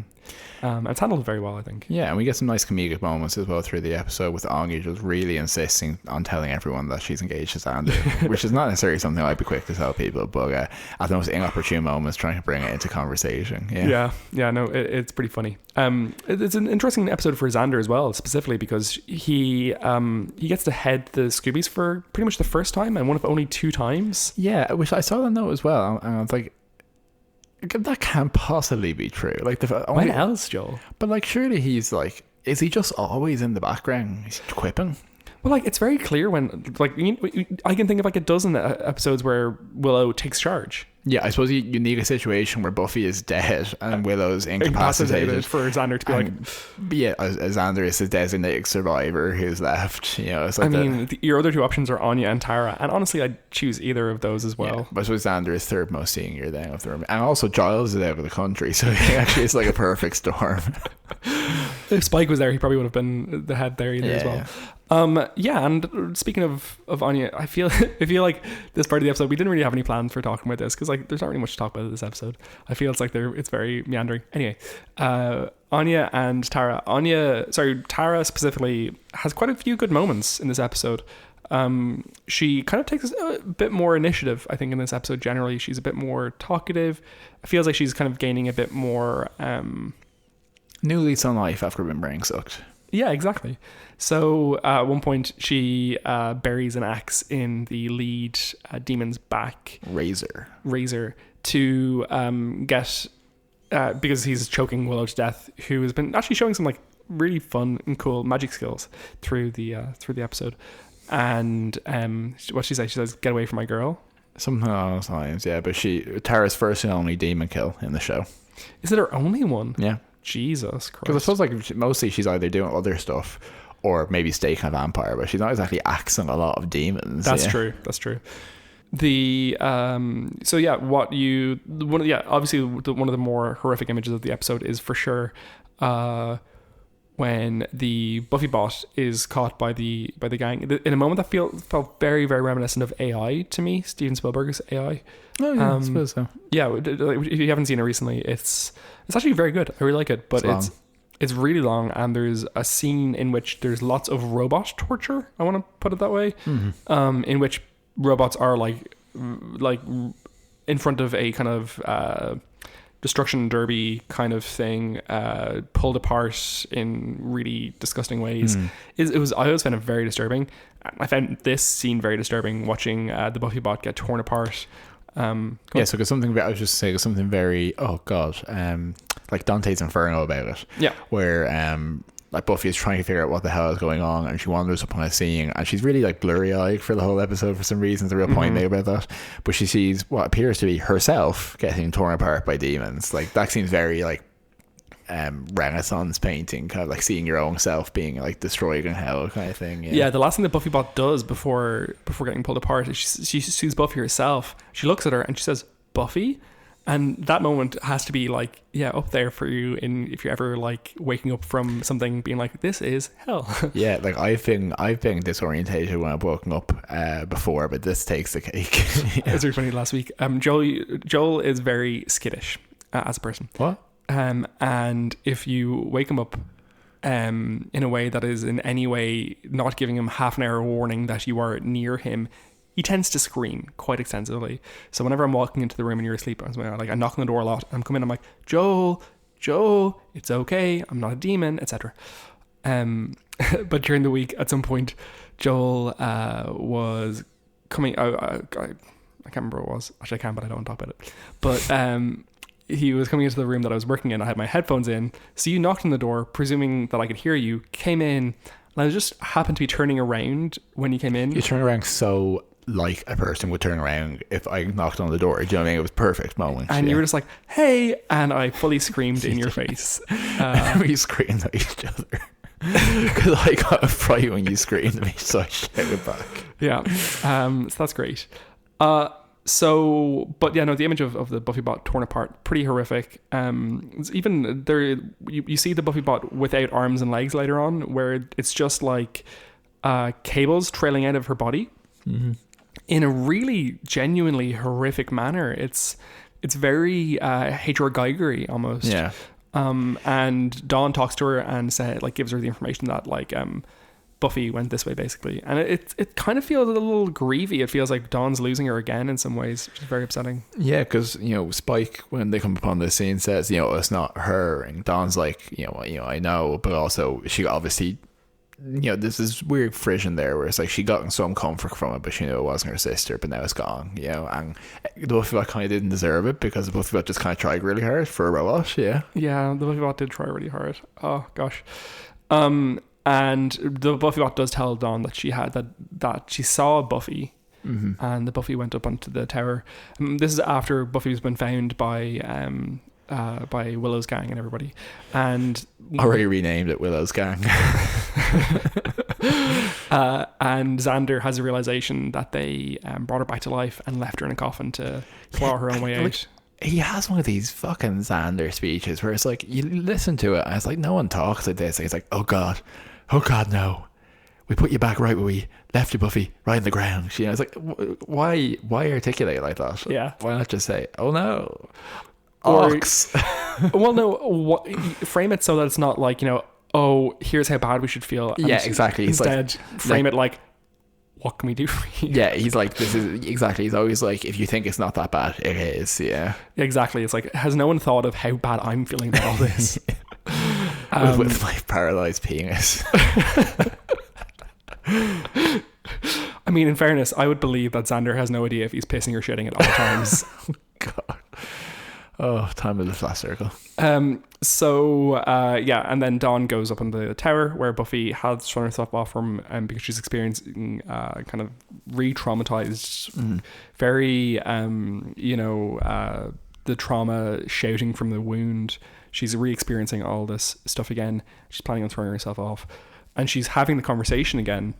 S2: It's handled very well, I think.
S1: Yeah, and we get some nice comedic moments as well through the episode with Anya just really insisting on telling everyone that she's engaged to Xander, which is not necessarily something I'd be quick to tell people, but at the most inopportune moments trying to bring it into conversation.
S2: No, it's pretty funny. It's an interesting episode for Xander as well, specifically because he gets to head the Scoobies for pretty much the first time and one of only 2 times.
S1: Yeah, which I saw that note as well, and I was like, that can't possibly be true. Like
S2: when else, Joel?
S1: But like, surely he's like, is he just always in the background? He's quipping.
S2: Well, like, it's very clear when, like, I can think of like a dozen episodes where Willow takes charge.
S1: Yeah, I suppose you need a situation where Buffy is dead and Willow's incapacitated
S2: for Xander to be like...
S1: Yeah, Xander is the designated survivor who's left. It's like
S2: your other 2 options are Anya and Tara, and honestly, I'd choose either of those as well.
S1: Yeah, but I suppose Xander is third most senior then of the room. And also Giles is out of the country, so actually it's like a perfect storm.
S2: If Spike was there, he probably would have been the head there as well. And speaking of Anya, I feel like this part of the episode we didn't really have any plans for talking about this because like there's not really much to talk about in this episode. I feel it's very meandering. Anyway, Anya and Tara. Tara specifically has quite a few good moments in this episode. She kind of takes a bit more initiative, I think, in this episode. Generally, she's a bit more talkative. It feels like she's kind of gaining a bit more
S1: new lease on life after being brain sucked.
S2: Yeah, exactly. So at one point, she buries an axe in the lead demon's back.
S1: Razor.
S2: To get... because he's choking Willow to death, who has been actually showing some like really fun and cool magic skills through the episode. And what she says, "Get away from my girl."
S1: Something along those lines, yeah. But Tara's first and only demon kill in the show.
S2: Is it her only one?
S1: Yeah.
S2: Jesus Christ.
S1: Because I suppose like mostly she's either doing other stuff or maybe staking a vampire, but she's not exactly axing a lot of demons.
S2: That's true. The obviously one of the more horrific images of the episode is for sure when the Buffy bot is caught by the gang in a moment that felt very, very reminiscent of AI to me, Steven Spielberg's AI.
S1: Oh yeah, I suppose so.
S2: Yeah, if you haven't seen it recently, it's actually very good. I really like it, but it's really long, and there's a scene in which there's lots of robot torture. I want to put it that way, in which robots are like in front of a kind of destruction derby kind of thing, pulled apart in really disgusting ways. I always found it very disturbing. I found this scene very disturbing, watching the Buffy bot get torn apart. Cool.
S1: Yeah, so there's something, I was just saying, something very, oh god, like Dante's Inferno about it.
S2: Yeah.
S1: Where like Buffy is trying to figure out what the hell is going on, and she wanders upon a scene, and she's really like blurry-eyed for the whole episode for some reason. There's a real point made about that. But she sees what appears to be herself getting torn apart by demons. Like, that seems very like Renaissance painting, kind of like seeing your own self being like destroyed in hell kind of thing.
S2: Yeah, the last thing that Buffy Bot does before getting pulled apart is she sees Buffy herself. She looks at her and she says, "Buffy?" And that moment has to be like, yeah, up there for you in if you're ever like waking up from something being like, this is hell.
S1: Yeah, like I've been disorientated when I've woken up before, but this takes the cake.
S2: It was really funny last week. Joel is very skittish as a person.
S1: What?
S2: And if you wake him up in a way that is in any way not giving him half an hour warning that you are near him, he tends to scream quite extensively. So whenever I'm walking into the room and you're asleep, I knock on the door a lot. I'm coming, I'm like, Joel, it's okay. I'm not a demon, etc. But during the week, at some point, Joel was coming. I can't remember what it was. Actually, I can, but I don't want to talk about it. But he was coming into the room that I was working in. I had my headphones in. So you knocked on the door, presuming that I could hear you, came in, and I just happened to be turning around when you came in.
S1: You turn around so like a person would turn around if I knocked on the door. Do you know what I mean? It was perfect moment.
S2: And you were just like, hey, and I fully screamed in your face.
S1: We screamed at each other. Because I got a fright when you screamed at me, so I shouted back.
S2: Yeah. So that's great. But yeah, no, the image of the Buffy Bot torn apart, pretty horrific. Even there, you see the Buffy Bot without arms and legs later on, where it's just like cables trailing out of her body in a really genuinely horrific manner. It's very H.R. Geiger-y almost.
S1: Yeah.
S2: And Dawn talks to her and gives her the information that Buffy went this way basically, and it kind of feels a little grievy. It feels like Dawn's losing her again in some ways, which is very upsetting. Yeah,
S1: because Spike, when they come upon this scene, says it's not her, and Dawn's like I know, but also she obviously there's this weird frisson there where it's like she got some comfort from it, but she knew it wasn't her sister, but now it's gone. And the Buffy Bot kind of didn't deserve it because the Buffy Bot just kind of tried really hard for a robot. Yeah, the
S2: Buffy Bot did try really hard. Oh gosh. And the Buffy Bot does tell Dawn that she had that she saw Buffy, and the Buffy went up onto the tower. This is after Buffy's been found by Willow's gang and everybody, and
S1: already renamed it Willow's gang.
S2: And Xander has a realization that they brought her back to life and left her in a coffin to claw her own way out.
S1: He has one of these fucking Xander speeches where it's like, you listen to it and it's like, no one talks like this. It's like, oh god no, we put you back right where we left you, Buffy, right in the ground. It's like, why articulate it like that?
S2: Yeah,
S1: why not just say, oh no,
S2: Ox. Well, no, frame it so that it's not like, oh, here's how bad we should feel.
S1: And exactly.
S2: Instead, frame it like, what can we do for you?
S1: Yeah, he's like, this is exactly. He's always like, if you think it's not that bad, it is. Yeah,
S2: exactly. It's like, has no one thought of how bad I'm feeling about all this?
S1: With my paralyzed penis.
S2: I mean, in fairness, I would believe that Xander has no idea if he's pissing or shitting at all times.
S1: Oh, God. Oh, time of the flat circle.
S2: And then Dawn goes up on the tower where Buffy has thrown herself off from because she's experiencing kind of re-traumatized, very the trauma shouting from the wound. She's re-experiencing all this stuff again. She's planning on throwing herself off, and she's having the conversation again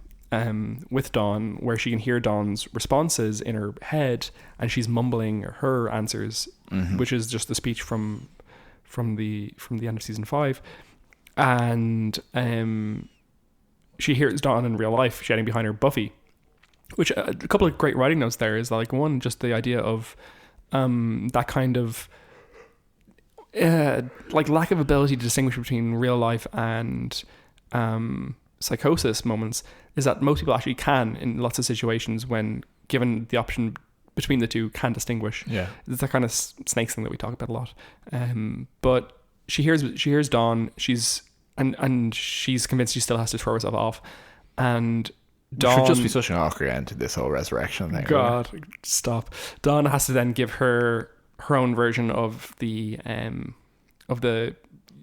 S2: with Dawn, where she can hear Dawn's responses in her head, and she's mumbling her answers, which is just the speech from the end of season 5. And she hears Dawn in real life shouting behind her, Buffy, which a couple of great writing notes there is like, one, just the idea of that kind of lack of ability to distinguish between real life and psychosis moments, is that most people actually can, in lots of situations when given the option between the two, can distinguish.
S1: Yeah,
S2: it's that kind of snakes thing that we talk about a lot. But she hears Dawn. She's convinced she still has to throw herself off, and Dawn
S1: should just be such an awkward end to this whole resurrection thing.
S2: God, stop. Dawn has to then give her own version of the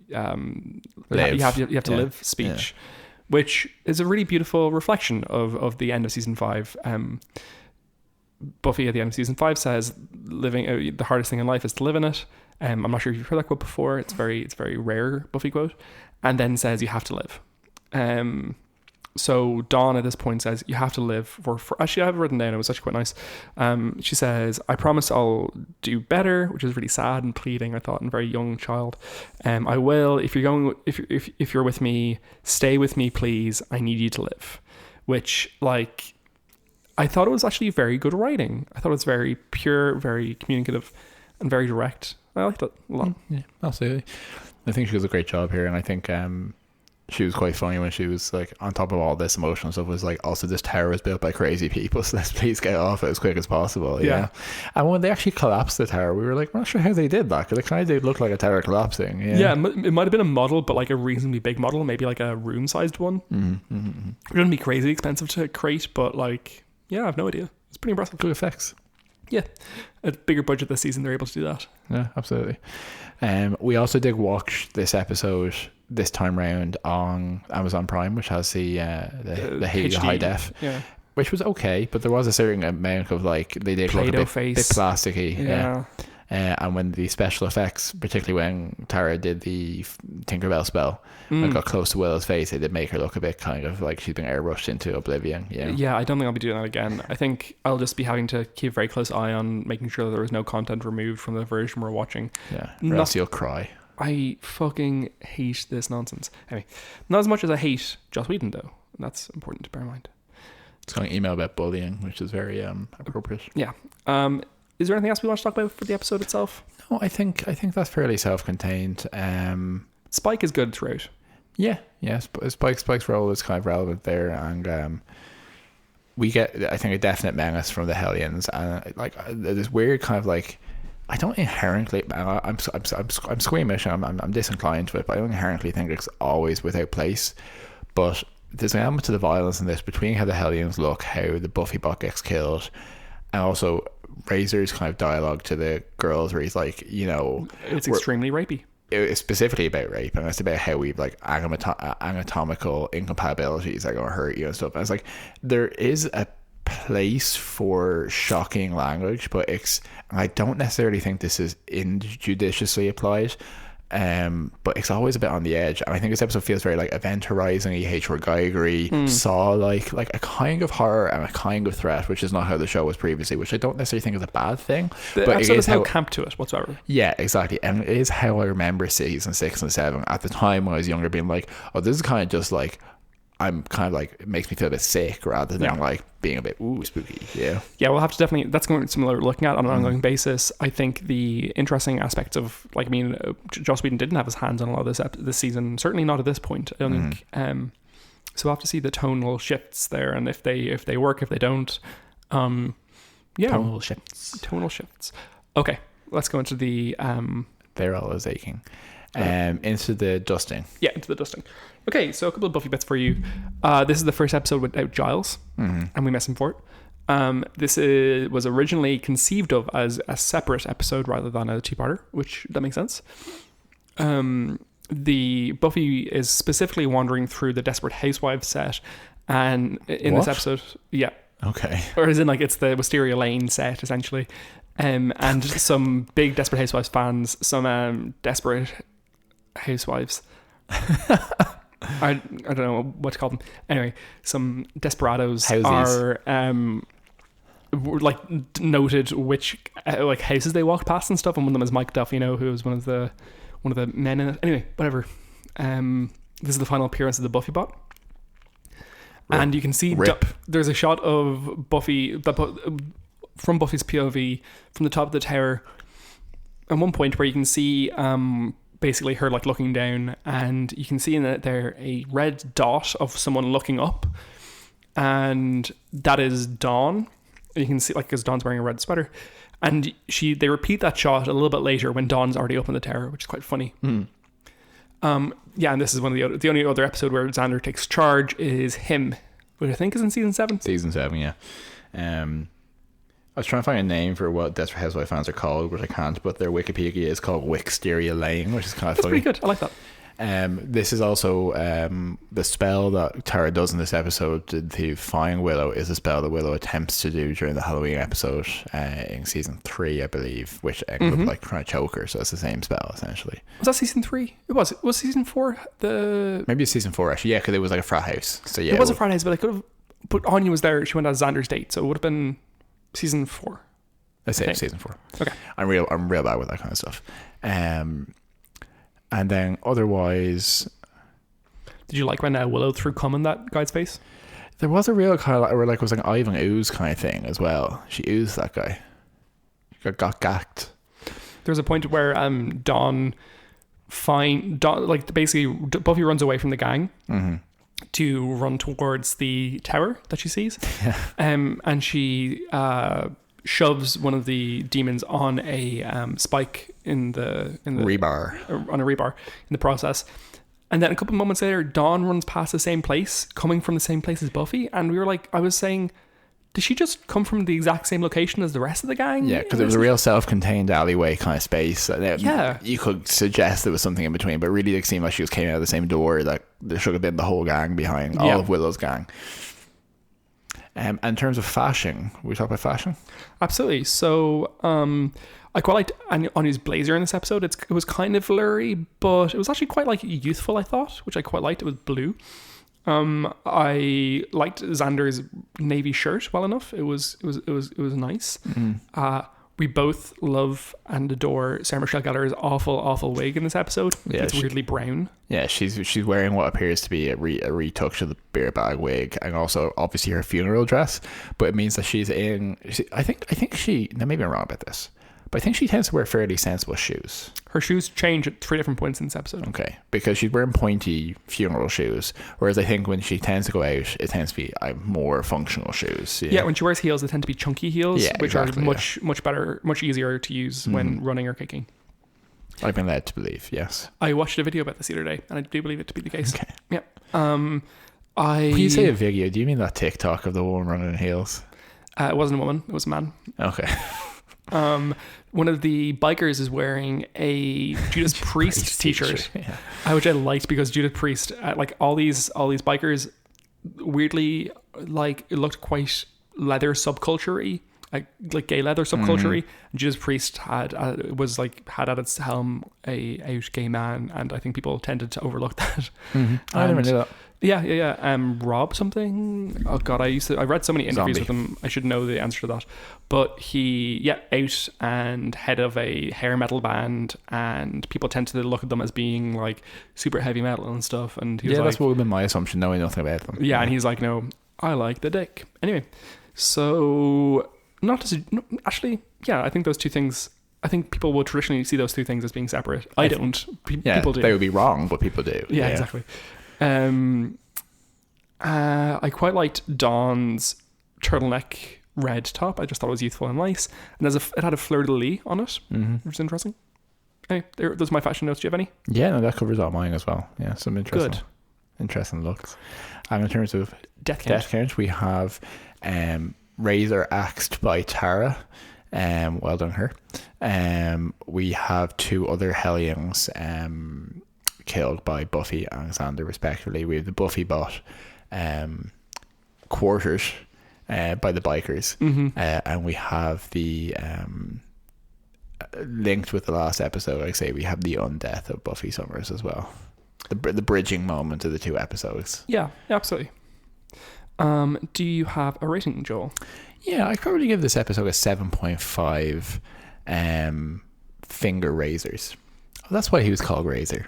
S1: Live.
S2: you have to live speech, which is a really beautiful reflection of the end of season 5. Buffy at the end of season 5 says, "Living the hardest thing in life is to live in it." I'm not sure if you've heard that quote before. It's very rare Buffy quote, and then says you have to live. So Dawn at this point says you have to live for actually I have it written down. It was actually quite nice. She says, "I promise I'll do better," which is really sad and pleading, I thought, and very young child. "I will. If you're going, if you're with me, stay with me, please. I need you to live." Which, like, I thought it was actually very good writing. I thought it was very pure, very communicative, and very direct. I liked it a lot.
S1: Yeah, absolutely. I think she does a great job here, and I think she was quite funny when she was like, on top of all this emotional stuff, was like, also this tower was built by crazy people, so let's please get off it as quick as possible. Yeah. And when they actually collapsed the tower, we were like, we're not sure how they did that, because it kind of did look like a tower collapsing. Yeah,
S2: it might have been a model, but like a reasonably big model, maybe like a room-sized one. It wouldn't be crazy expensive to create, but like, yeah, I have no idea. It's pretty impressive.
S1: Good effects.
S2: Yeah, a bigger budget this season, they're able to do that.
S1: Yeah, absolutely. We also did watch this episode this time round on Amazon Prime, which has the HD, high def, which was okay, but there was a certain amount of like, they did look a bit plasticky. And when the special effects, particularly when Tara did the Tinkerbell spell and got close to Willow's face, it did make her look a bit kind of like she's been airbrushed into oblivion.
S2: Yeah, I don't think I'll be doing that again. I think I'll just be having to keep a very close eye on making sure that there was no content removed from the version we're watching.
S1: Yeah, or else you'll cry.
S2: I fucking hate this nonsense. Anyway, not as much as I hate Joss Whedon, though. And that's important to bear in mind.
S1: It's got an email about bullying, which is very appropriate. Yeah.
S2: Is there anything else we want to talk about for the episode itself?
S1: No, I think that's fairly self-contained.
S2: Spike is good throughout.
S1: Yeah. Spike's role is kind of relevant there, and we get, I think, a definite menace from the Hellions, and like this weird kind of like, I don't inherently, I'm squeamish, and I'm disinclined to it, but I don't inherently think it's always without place. But there's an element to the violence in this, between how the Hellions look, how the Buffy bot gets killed, and also Razor's kind of dialogue to the girls, where he's like,
S2: it's extremely rapey.
S1: It's specifically about rape, and it's about how we've like anatomical incompatibilities that are going to hurt you and stuff. And it's like, there is a place for shocking language, but I don't necessarily think this is injudiciously applied. But it's always a bit on the edge, and I think this episode feels very like Event Horizon, H.R. Geigery, Saw like a kind of horror and a kind of threat, which is not how the show was previously, which I don't necessarily think is a bad thing.
S2: The episode has no camp to it whatsoever.
S1: Yeah, exactly, and it is how I remember season 6 and 7 at the time when I was younger, being like, oh, this is kind of just like, I'm kind of like, it makes me feel a bit sick rather than like being a bit spooky. Yeah, we'll have to definitely, that's going to be similar looking at on an ongoing basis. I think the interesting aspects of, like, I mean, Joss Whedon didn't have his hands on a lot of this season, certainly not at this point, I don't think. So we'll have to see the tonal shifts there, and if they work, if they don't. Tonal shifts. Okay, let's go into the they're always aching. Into the dusting.
S2: Yeah, into the dusting. Okay, so a couple of Buffy bits for you. This is the first episode without Giles, and we miss him for it. This was originally conceived of as a separate episode rather than a two-parter, which that makes sense. The Buffy is specifically wandering through the Desperate Housewives set, and in this episode,
S1: okay,
S2: or as in like it's the Wisteria Lane set essentially, and some big Desperate Housewives fans, some Desperate Housewives. I don't know what to call them. Anyway, some desperados are like noted which like houses they walked past and stuff, and one of them is Mike Duff, who was one of the men in it. Anyway, whatever. This is the final appearance of the Buffy bot, and you can see there's a shot of Buffy from Buffy's POV from the top of the tower at one point, where you can see basically her like looking down, and you can see in it there a red dot of someone looking up, and that is Dawn. You can see, like, because Dawn's wearing a red sweater, and they repeat that shot a little bit later when Dawn's already up in the tower, which is quite funny. And this is one of the only other episode where Xander takes charge is him which I think is in season 7.
S1: Season 7, yeah. I was trying to find a name for what Desperate Housewives fans are called, which I can't, but their Wikipedia is called Wicksteria Lane, which is kind of
S2: That's
S1: funny.
S2: pretty good. I like that.
S1: This is also the spell that Tara does in this episode to find Willow is a spell that Willow attempts to do during the Halloween episode in season 3, I believe, which ended up like trying to choke her. So it's the same spell essentially.
S2: Was that season 3? It was season 4.
S1: Maybe it's season 4 actually. Yeah, because it was like a frat house. So yeah,
S2: it was a frat house, but I could have. But Anya was there. She went on Xander's date, so it would have been season 4.
S1: Let's say season 4.
S2: Okay.
S1: I'm real bad with that kind of stuff. And then otherwise,
S2: did you like when Willow threw cum in that guy's face?
S1: there was a real kind of, or like it was like an Ivan ooze kind of thing as well. She oozed that guy. She got gacked.
S2: There was a point where Dawn like basically Buffy runs away from the gang to run towards the tower that she sees, and she shoves one of the demons on a spike in the
S1: rebar,
S2: on a rebar in the process. And then a couple of moments later, Dawn runs past the same place, coming from the same place as Buffy, and we were like, I was saying, did she just come from the exact same location as the rest of the gang?
S1: Yeah, because it was a real self-contained alleyway kind of space.
S2: Yeah,
S1: you could suggest there was something in between, but really it seemed like she just came out of the same door. That there should have been the whole gang behind, all of Willow's gang. And in terms of fashion, we talk about fashion.
S2: Absolutely. So, I quite liked Anya's blazer in this episode. It was kind of blurry, but it was actually quite like youthful, I thought, which I quite liked. It was blue. I liked Xander's navy shirt well enough. It was nice. We both love and adore Sarah Michelle Gellar's awful wig in this episode. Yeah, it's weirdly brown. Yeah,
S1: she's wearing what appears to be a retouch of the beer bag wig, and also obviously her funeral dress. But it means that she's in. I think she. Now maybe I'm wrong about this, but I think she tends to wear fairly sensible shoes.
S2: Her shoes change at 3 different points in this episode.
S1: Okay, because she's wearing pointy funeral shoes, whereas I think when she tends to go out, it tends to be more functional shoes.
S2: Yeah, when she wears heels, they tend to be chunky heels, which are much better, much easier to use when running or kicking.
S1: I've been led to believe, yes.
S2: I watched a video about this the other day, and I do believe it to be the case. Okay. Yeah.
S1: When you say a video, do you mean that TikTok of the woman running in heels?
S2: It wasn't a woman; it was a man.
S1: Okay.
S2: One of the bikers is wearing a Judas Priest t-shirt, which I liked because Judas Priest, like all these bikers, weirdly, like it looked quite leather subculture-y, like gay leather subculture-y. Judas Priest had at its helm a gay man, and I think people tended to overlook that.
S1: I never knew that.
S2: Yeah. Rob something. Oh God, I read so many interviews with him. I should know the answer to that. But he, out and head of a hair metal band, and people tend to look at them as being like super heavy metal and stuff. And he was
S1: that's what would have been my assumption, knowing nothing about them.
S2: Yeah, and he's like, no, I like the dick. Anyway, so I think those two things. I think people will traditionally see those two things as being separate. I don't. People do.
S1: They would be wrong, but people do.
S2: Yeah, exactly. I quite liked Dawn's turtleneck red top. I just thought it was youthful and nice, and it had a fleur-de-lis on it, which is interesting. Anyway, those are my fashion notes. Do you have any?
S1: Yeah, no, that covers all mine as well. Yeah, some interesting looks. And in terms of death count, we have Razor axed by Tara. Well done her. We have 2 other Hellions killed by Buffy and Xander respectively. We have the Buffy bot quartered by the bikers, and we have the linked with the last episode, I say we have the undeath of Buffy Summers as well, the bridging moment of the 2 episodes.
S2: Yeah, absolutely. Do you have a rating, Joel?
S1: Yeah, I'd probably give this episode a 7.5 finger razors. Oh, that's why he was called Razor.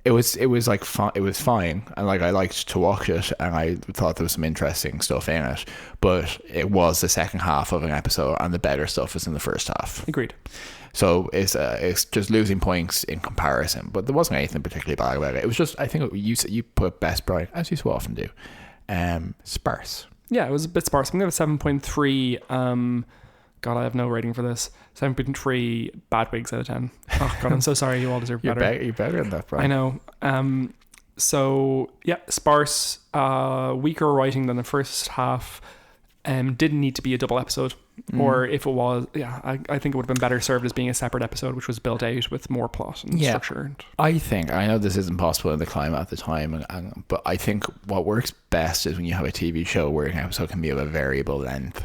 S1: It was like fun. It was fine, and like I liked to watch it, and I thought there was some interesting stuff in it. But it was the second half of an episode, and the better stuff was in the first half.
S2: Agreed.
S1: So it's just losing points in comparison, but there wasn't anything particularly bad about it. It was just, I think you put best Brian, as you so often do, sparse.
S2: Yeah, it was a bit sparse. I'm going to have 7.3. God, I have no rating for this. 7.3 bad wigs out of 10. Oh God, I'm so sorry. You all deserve better.
S1: You're better than that, Brian.
S2: I know. So yeah, sparse, weaker writing than the first half. Didn't need to be a double episode, or if it was, I think it would have been better served as being a separate episode, which was built out with more plot and structure.
S1: I know this isn't possible in the climate at the time, but I think what works best is when you have a TV show where an episode can be of a variable length.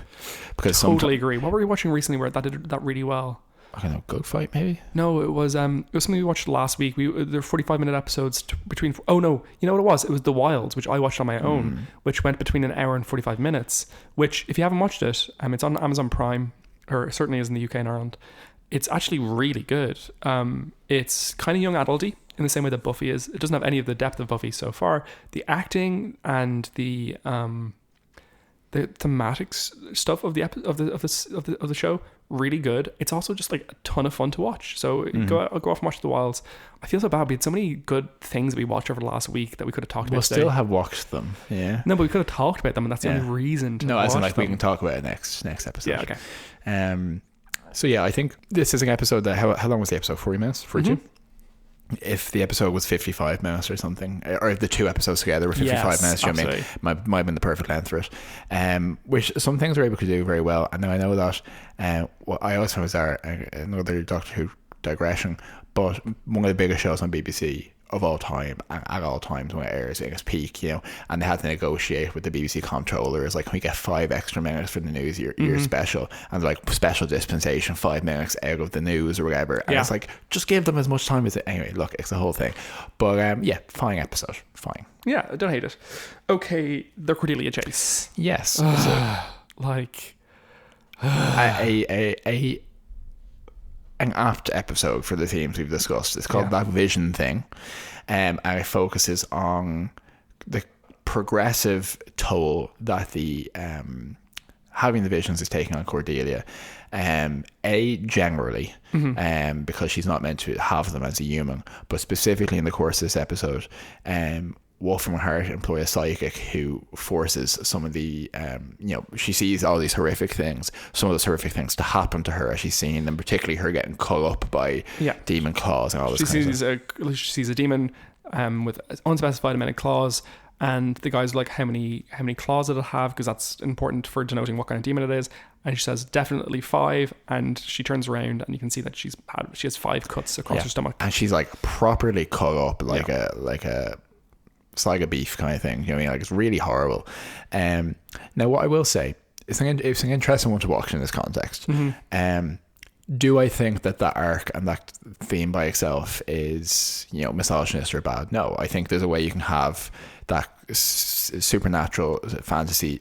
S1: Because
S2: totally agree. What were you watching recently where that did that really well?
S1: I don't know, Good Fight maybe?
S2: No, it was something we watched last week. There were 45-minute episodes between. Oh no, you know what it was? It was The Wilds, which I watched on my own, which went between an hour and 45 minutes. Which, if you haven't watched it, it's on Amazon Prime, or it certainly is in the UK and Ireland. It's actually really good. It's kind of young adulty in the same way that Buffy is. It doesn't have any of the depth of Buffy so far. The acting and the thematic stuff of the show, really good. It's also just like a ton of fun to watch. So go off and watch The Wilds. I feel so bad. We had so many good things we watched over the last week that we could have talked about.
S1: We'll
S2: today.
S1: still have watched them. Yeah.
S2: No, but we could have talked about them, and that's the only reason to.
S1: No,
S2: watch
S1: as in like
S2: them.
S1: we can talk about it next episode.
S2: Yeah. Okay.
S1: So yeah, I think this is an episode that how long was the episode? 40 minutes? 42? If the episode was 55 minutes or something, or if the two episodes together were 55 minutes, you know what I mean? Might have been the perfect length for it. Which some things are able to do very well. And now I know that what I always found was another Doctor Who digression, but one of the biggest shows on BBC of all time, at all times when it airs at its peak, and they had to negotiate with the BBC controllers, like, can we get 5 extra minutes for the news year special, and like special dispensation, 5 minutes out of the news or whatever, and it's like, just give them as much time as it. Anyway, look, it's the whole thing, but fine episode, fine.
S2: Yeah, I don't hate it. Okay, the Cordelia chase.
S1: Yes.
S2: Like
S1: an apt episode for the themes we've discussed. It's called That Vision Thing, and it focuses on the progressive toll that the having the visions is taking on Cordelia. Generally, because she's not meant to have them as a human, but specifically in the course of this episode, Wolfram and Hart employ a psychic who forces some of the, she sees all these horrific things, some of those horrific things to happen to her as she's seeing them, particularly her getting cut up by demon claws and all this kind of stuff.
S2: She sees a demon with unspecified amount of claws, and the guy's like, how many claws did it have? Because that's important for denoting what kind of demon it is. And she says, definitely 5. And she turns around and you can see that she has 5 cuts across her stomach. And
S1: she's like properly cut up like a slag of beef kind of thing, you know what I mean? Like, it's really horrible. Now what I will say, it's an interesting one to watch in this context. Do I think that arc and that theme by itself is, misogynist or bad? No, I think there's a way you can have that supernatural fantasy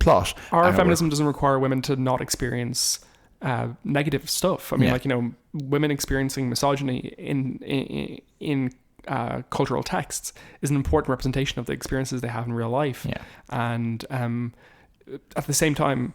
S1: plot.
S2: Our feminism doesn't require women to not experience negative stuff. I mean, women experiencing misogyny in cultural texts is an important representation of the experiences they have in real life. And at the same time,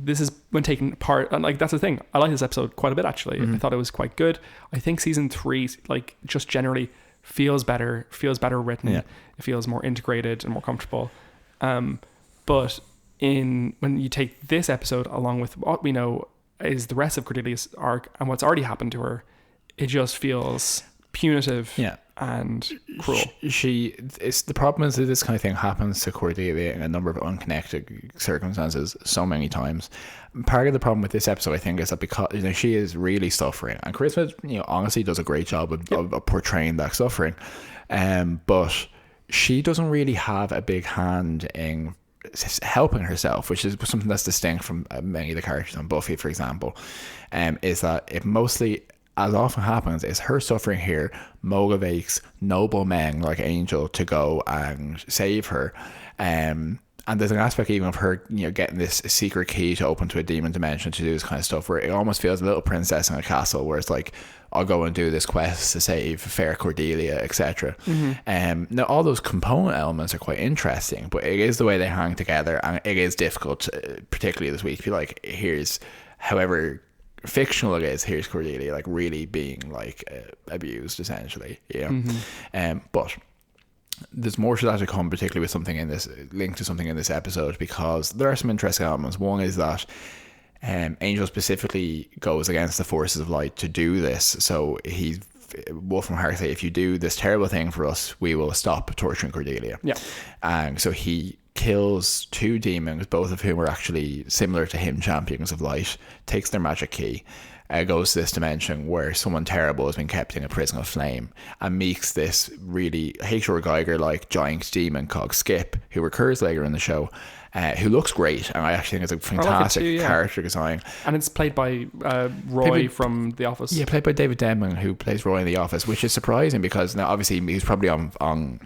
S2: this is when taken apart, and like, that's the thing, I like this episode quite a bit actually. I thought it was quite good. I think season 3 like just generally feels better written. It feels more integrated and more comfortable, but when you take this episode along with what we know is the rest of Cordelia's arc and what's already happened to her, it just feels punitive and cruel. The problem is that this kind of thing happens to Cordelia in a number of unconnected circumstances so many times. Part of the problem with this episode, I think, is that because she is really suffering, and Charisma honestly does a great job of portraying that suffering, but she doesn't really have a big hand in helping herself, which is something that's distinct from many of the characters on Buffy, for example. Is that it mostly, as often happens, is her suffering here motivates noble men like Angel to go and save her. And there's an aspect even of her, getting this secret key to open to a demon dimension to do this kind of stuff, where it almost feels a little princess in a castle, where it's like, I'll go and do this quest to save fair Cordelia, etc. Now all those component elements are quite interesting, but it is the way they hang together, and it is difficult, particularly this week, to be like, here's, however fictional it is, here's Cordelia like really being like abused essentially, but there's more to that to come, particularly with something in this, linked to something in this episode, because there are some interesting elements. One is that Angel specifically goes against the forces of light to do this, so he
S1: Wolf from Heart say, if you do this terrible thing for us, we will stop torturing Cordelia.
S2: Yeah.
S1: And so he kills 2 demons, both of whom are actually similar to him, champions of light, takes their magic key, goes to this dimension where someone terrible has been kept in a prison of flame, and meets this really H.R. Geiger-like giant demon called Skip, who recurs later in the show, who looks great, and I actually think it's a fantastic character design.
S2: And it's played by Roy from The Office.
S1: Yeah, played by David Denman, who plays Roy in The Office, which is surprising because now obviously he's probably on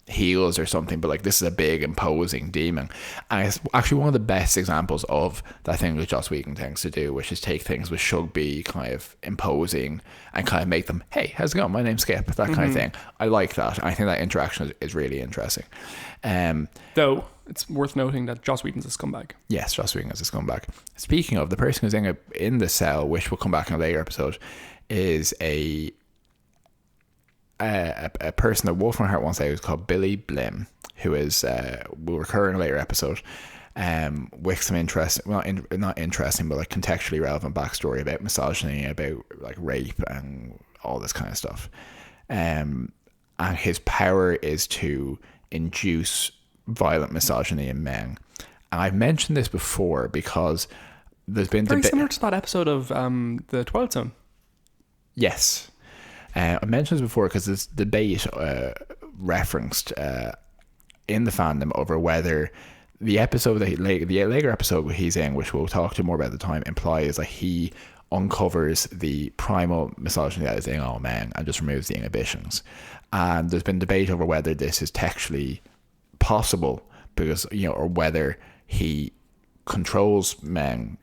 S1: heels or something, but like this is a big imposing demon, and it's actually one of the best examples of that thing that Joss Whedon tends to do, which is take things which should be kind of imposing and kind of make them, hey, how's it going, my name's Skip, that kind of thing. I like that. I think that interaction is really interesting.
S2: Though it's worth noting that Joss Whedon's a scumbag.
S1: Yes, Joss Whedon is a scumbag. Speaking of, the person who's in the cell, which will come back in a later episode, is a person that Wolf from Heart once said was called Billy Blim, who is will recur in a later episode, with some not interesting, but like contextually relevant backstory about misogyny, about like rape and all this kind of stuff. And his power is to induce violent misogyny in men. And I've mentioned this before because there's been
S2: very similar to that episode of the Twilight Zone.
S1: Yes. I mentioned this before because this debate referenced in the fandom over whether the episode the later episode he's in, which we'll talk to more about at the time, implies that he uncovers the primal misogyny that is in all men and just removes the inhibitions. And there's been debate over whether this is textually possible, because or whether he controls men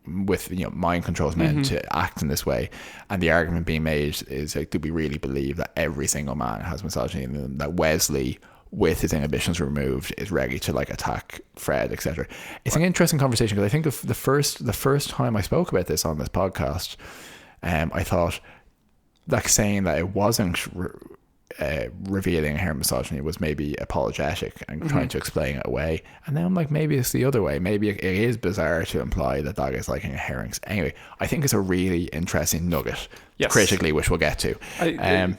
S1: with mind controls men to act in this way. And the argument being made is like, do we really believe that every single man has misogyny, and that Wesley, with his inhibitions removed, is ready to like attack Fred, etc. It's an interesting conversation, because I think the first time I spoke about this on this podcast, I thought like saying that it wasn't revealing her misogyny was maybe apologetic and trying to explain it away, and now I'm like, maybe it's the other way. Maybe it is bizarre to imply that is like inherent. Anyway, I think it's a really interesting nugget, critically, which we'll get to.
S2: The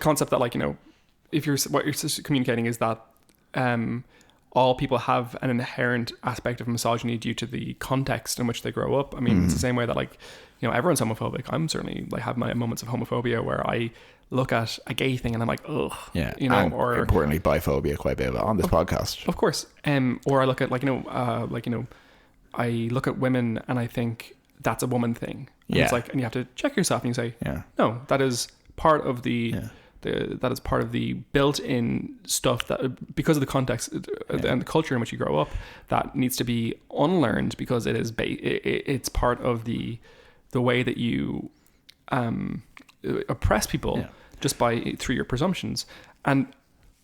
S2: concept that if what you're communicating is that all people have an inherent aspect of misogyny due to the context in which they grow up. I mean, it's the same way that everyone's homophobic. I'm certainly have my moments of homophobia where I look at a gay thing and I'm like, ugh. Yeah.
S1: And or importantly, biphobia quite a bit on this podcast.
S2: Of course. Or I look at I look at women and I think that's a woman thing. And it's like, and you have to check yourself and you say, no, that is part of that is part of the built-in stuff that, because of the context and the culture in which you grow up, that needs to be unlearned, because it is it's part of the way that you oppress people just through your presumptions. And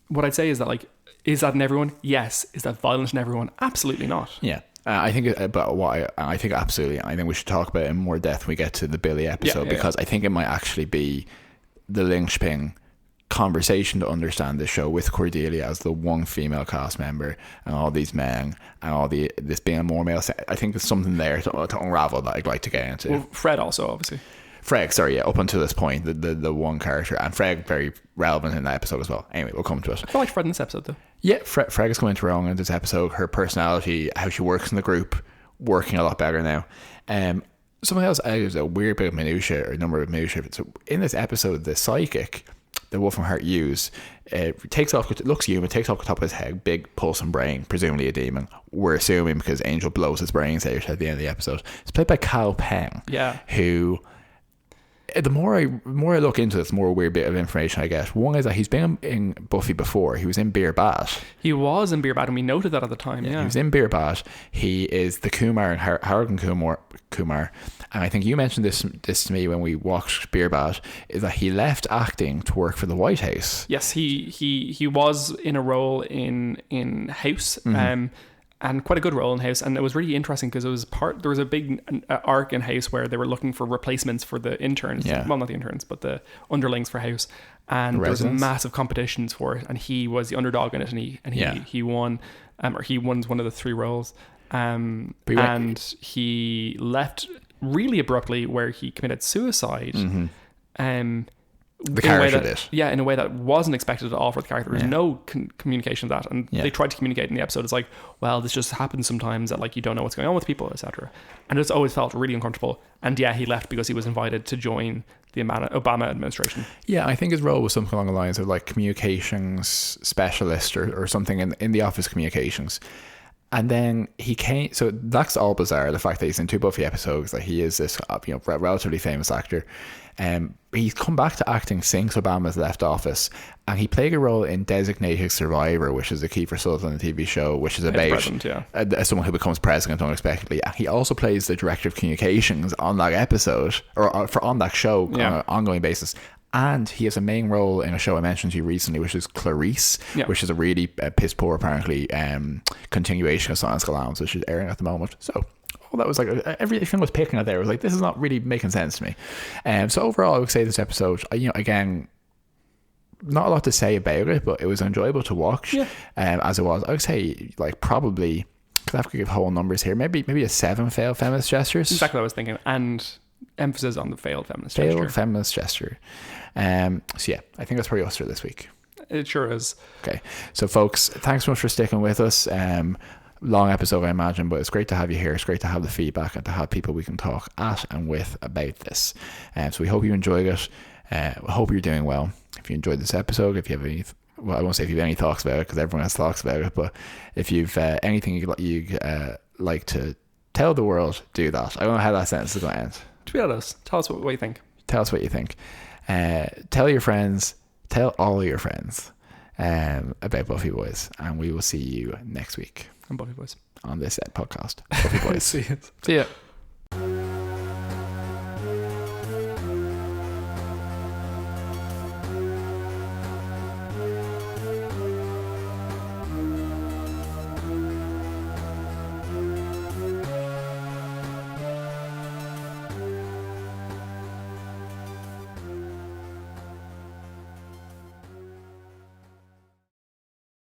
S2: what I'd say is that is that in everyone? Yes. Is that violent in everyone? Absolutely not.
S1: Yeah. I think, I think absolutely. I think we should talk about it in more depth when we get to the Billy episode, because I think it might actually be the linchpin conversation to understand this show, with Cordelia as the one female cast member and all these men and all this being a more male. I think there's something there to unravel that I'd like to get into.
S2: Well, Fred also, obviously.
S1: Fred, up until this point, the one character, and Fred very relevant in that episode as well. Anyway, we'll come to it.
S2: I feel like Fred in this episode though. Yeah,
S1: Fred is coming to her own in this episode. Her personality, how she works in the group, working a lot better now. Something else, there's a weird bit of minutiae, or number of minutiae. So in this episode, the psychic that Wolf from Heart looks human, takes off the top of his head, big pulse and brain, presumably a demon. We're assuming, because Angel blows his brains out at the end of the episode. It's played by Kyle Penn, who, the more I look into this, the more weird bit of information I get. One is that he's been in Buffy before. He was in Beer Bat.
S2: He was in Beer Bat, and we noted that at the time. Yeah,
S1: he was in Beer Bat. He is the Kumar and Harrigan Kumar. And I think you mentioned this to me when we watched Beer Bat, is that he left acting to work for the White House.
S2: Yes, he was in a role in House. And quite a good role in House, and it was really interesting because there was a big arc in House where they were looking for replacements for the interns, well, not the interns, but the underlings for House, and there was massive competitions for it, and he was the underdog in it, and he won, or he won one of the 3 roles, and he left really abruptly where he committed suicide.
S1: The character did.
S2: Yeah, in a way that wasn't expected at all for the character. There's no communication of that. And they tried to communicate in the episode. It's like, well, this just happens sometimes that like you don't know what's going on with people, etc. And it's always felt really uncomfortable. And yeah, he left because he was invited to join the Obama administration. Yeah,
S1: I think his role was something along the lines of like communications specialist or something in the office communications. And then he came, so that's all bizarre, the fact that he's in 2 Buffy episodes, that he is this relatively famous actor. He's come back to acting since Obama's left office, and he played a role in Designated Survivor, which is a Kiefer Sutherland TV show, which is about someone who becomes president unexpectedly. And he also plays the director of communications on that episode, or on that show on an ongoing basis. And he has a main role in a show I mentioned to you recently, which is Clarice, which is a really piss poor, apparently, continuation of Silence Galams, which is airing at the moment. So that was like everything was picking out there. I was like, this is not really making sense to me. So overall, I would say this episode, again, not a lot to say about it, but it was enjoyable to watch. As it was, I would say like probably, because I have to give whole numbers here, maybe a 7 failed feminist gestures.
S2: Exactly what I was thinking, and emphasis on the failed feminist
S1: gesture. So yeah, I think that's pretty us for this week.
S2: It sure is.
S1: Okay, so folks, thanks so much for sticking with us. Long episode, I imagine, but it's great to have you here. It's great to have the feedback and to have people we can talk at and with about this. So we hope you enjoyed it. We hope you're doing well. If you enjoyed this episode, if you have any, well, I won't say if you have any thoughts about it, because everyone has thoughts about it, but if you've anything you'd like to tell the world, do that. I don't know how that sentence is going to end.
S2: To be honest, tell us what you think.
S1: Tell us what you think. Tell your friends, tell all your friends about Buffy Boys, and we will see you next week.
S2: And Buffy Boys.
S1: On this podcast. Buffy Boys.
S2: See you.
S1: See ya.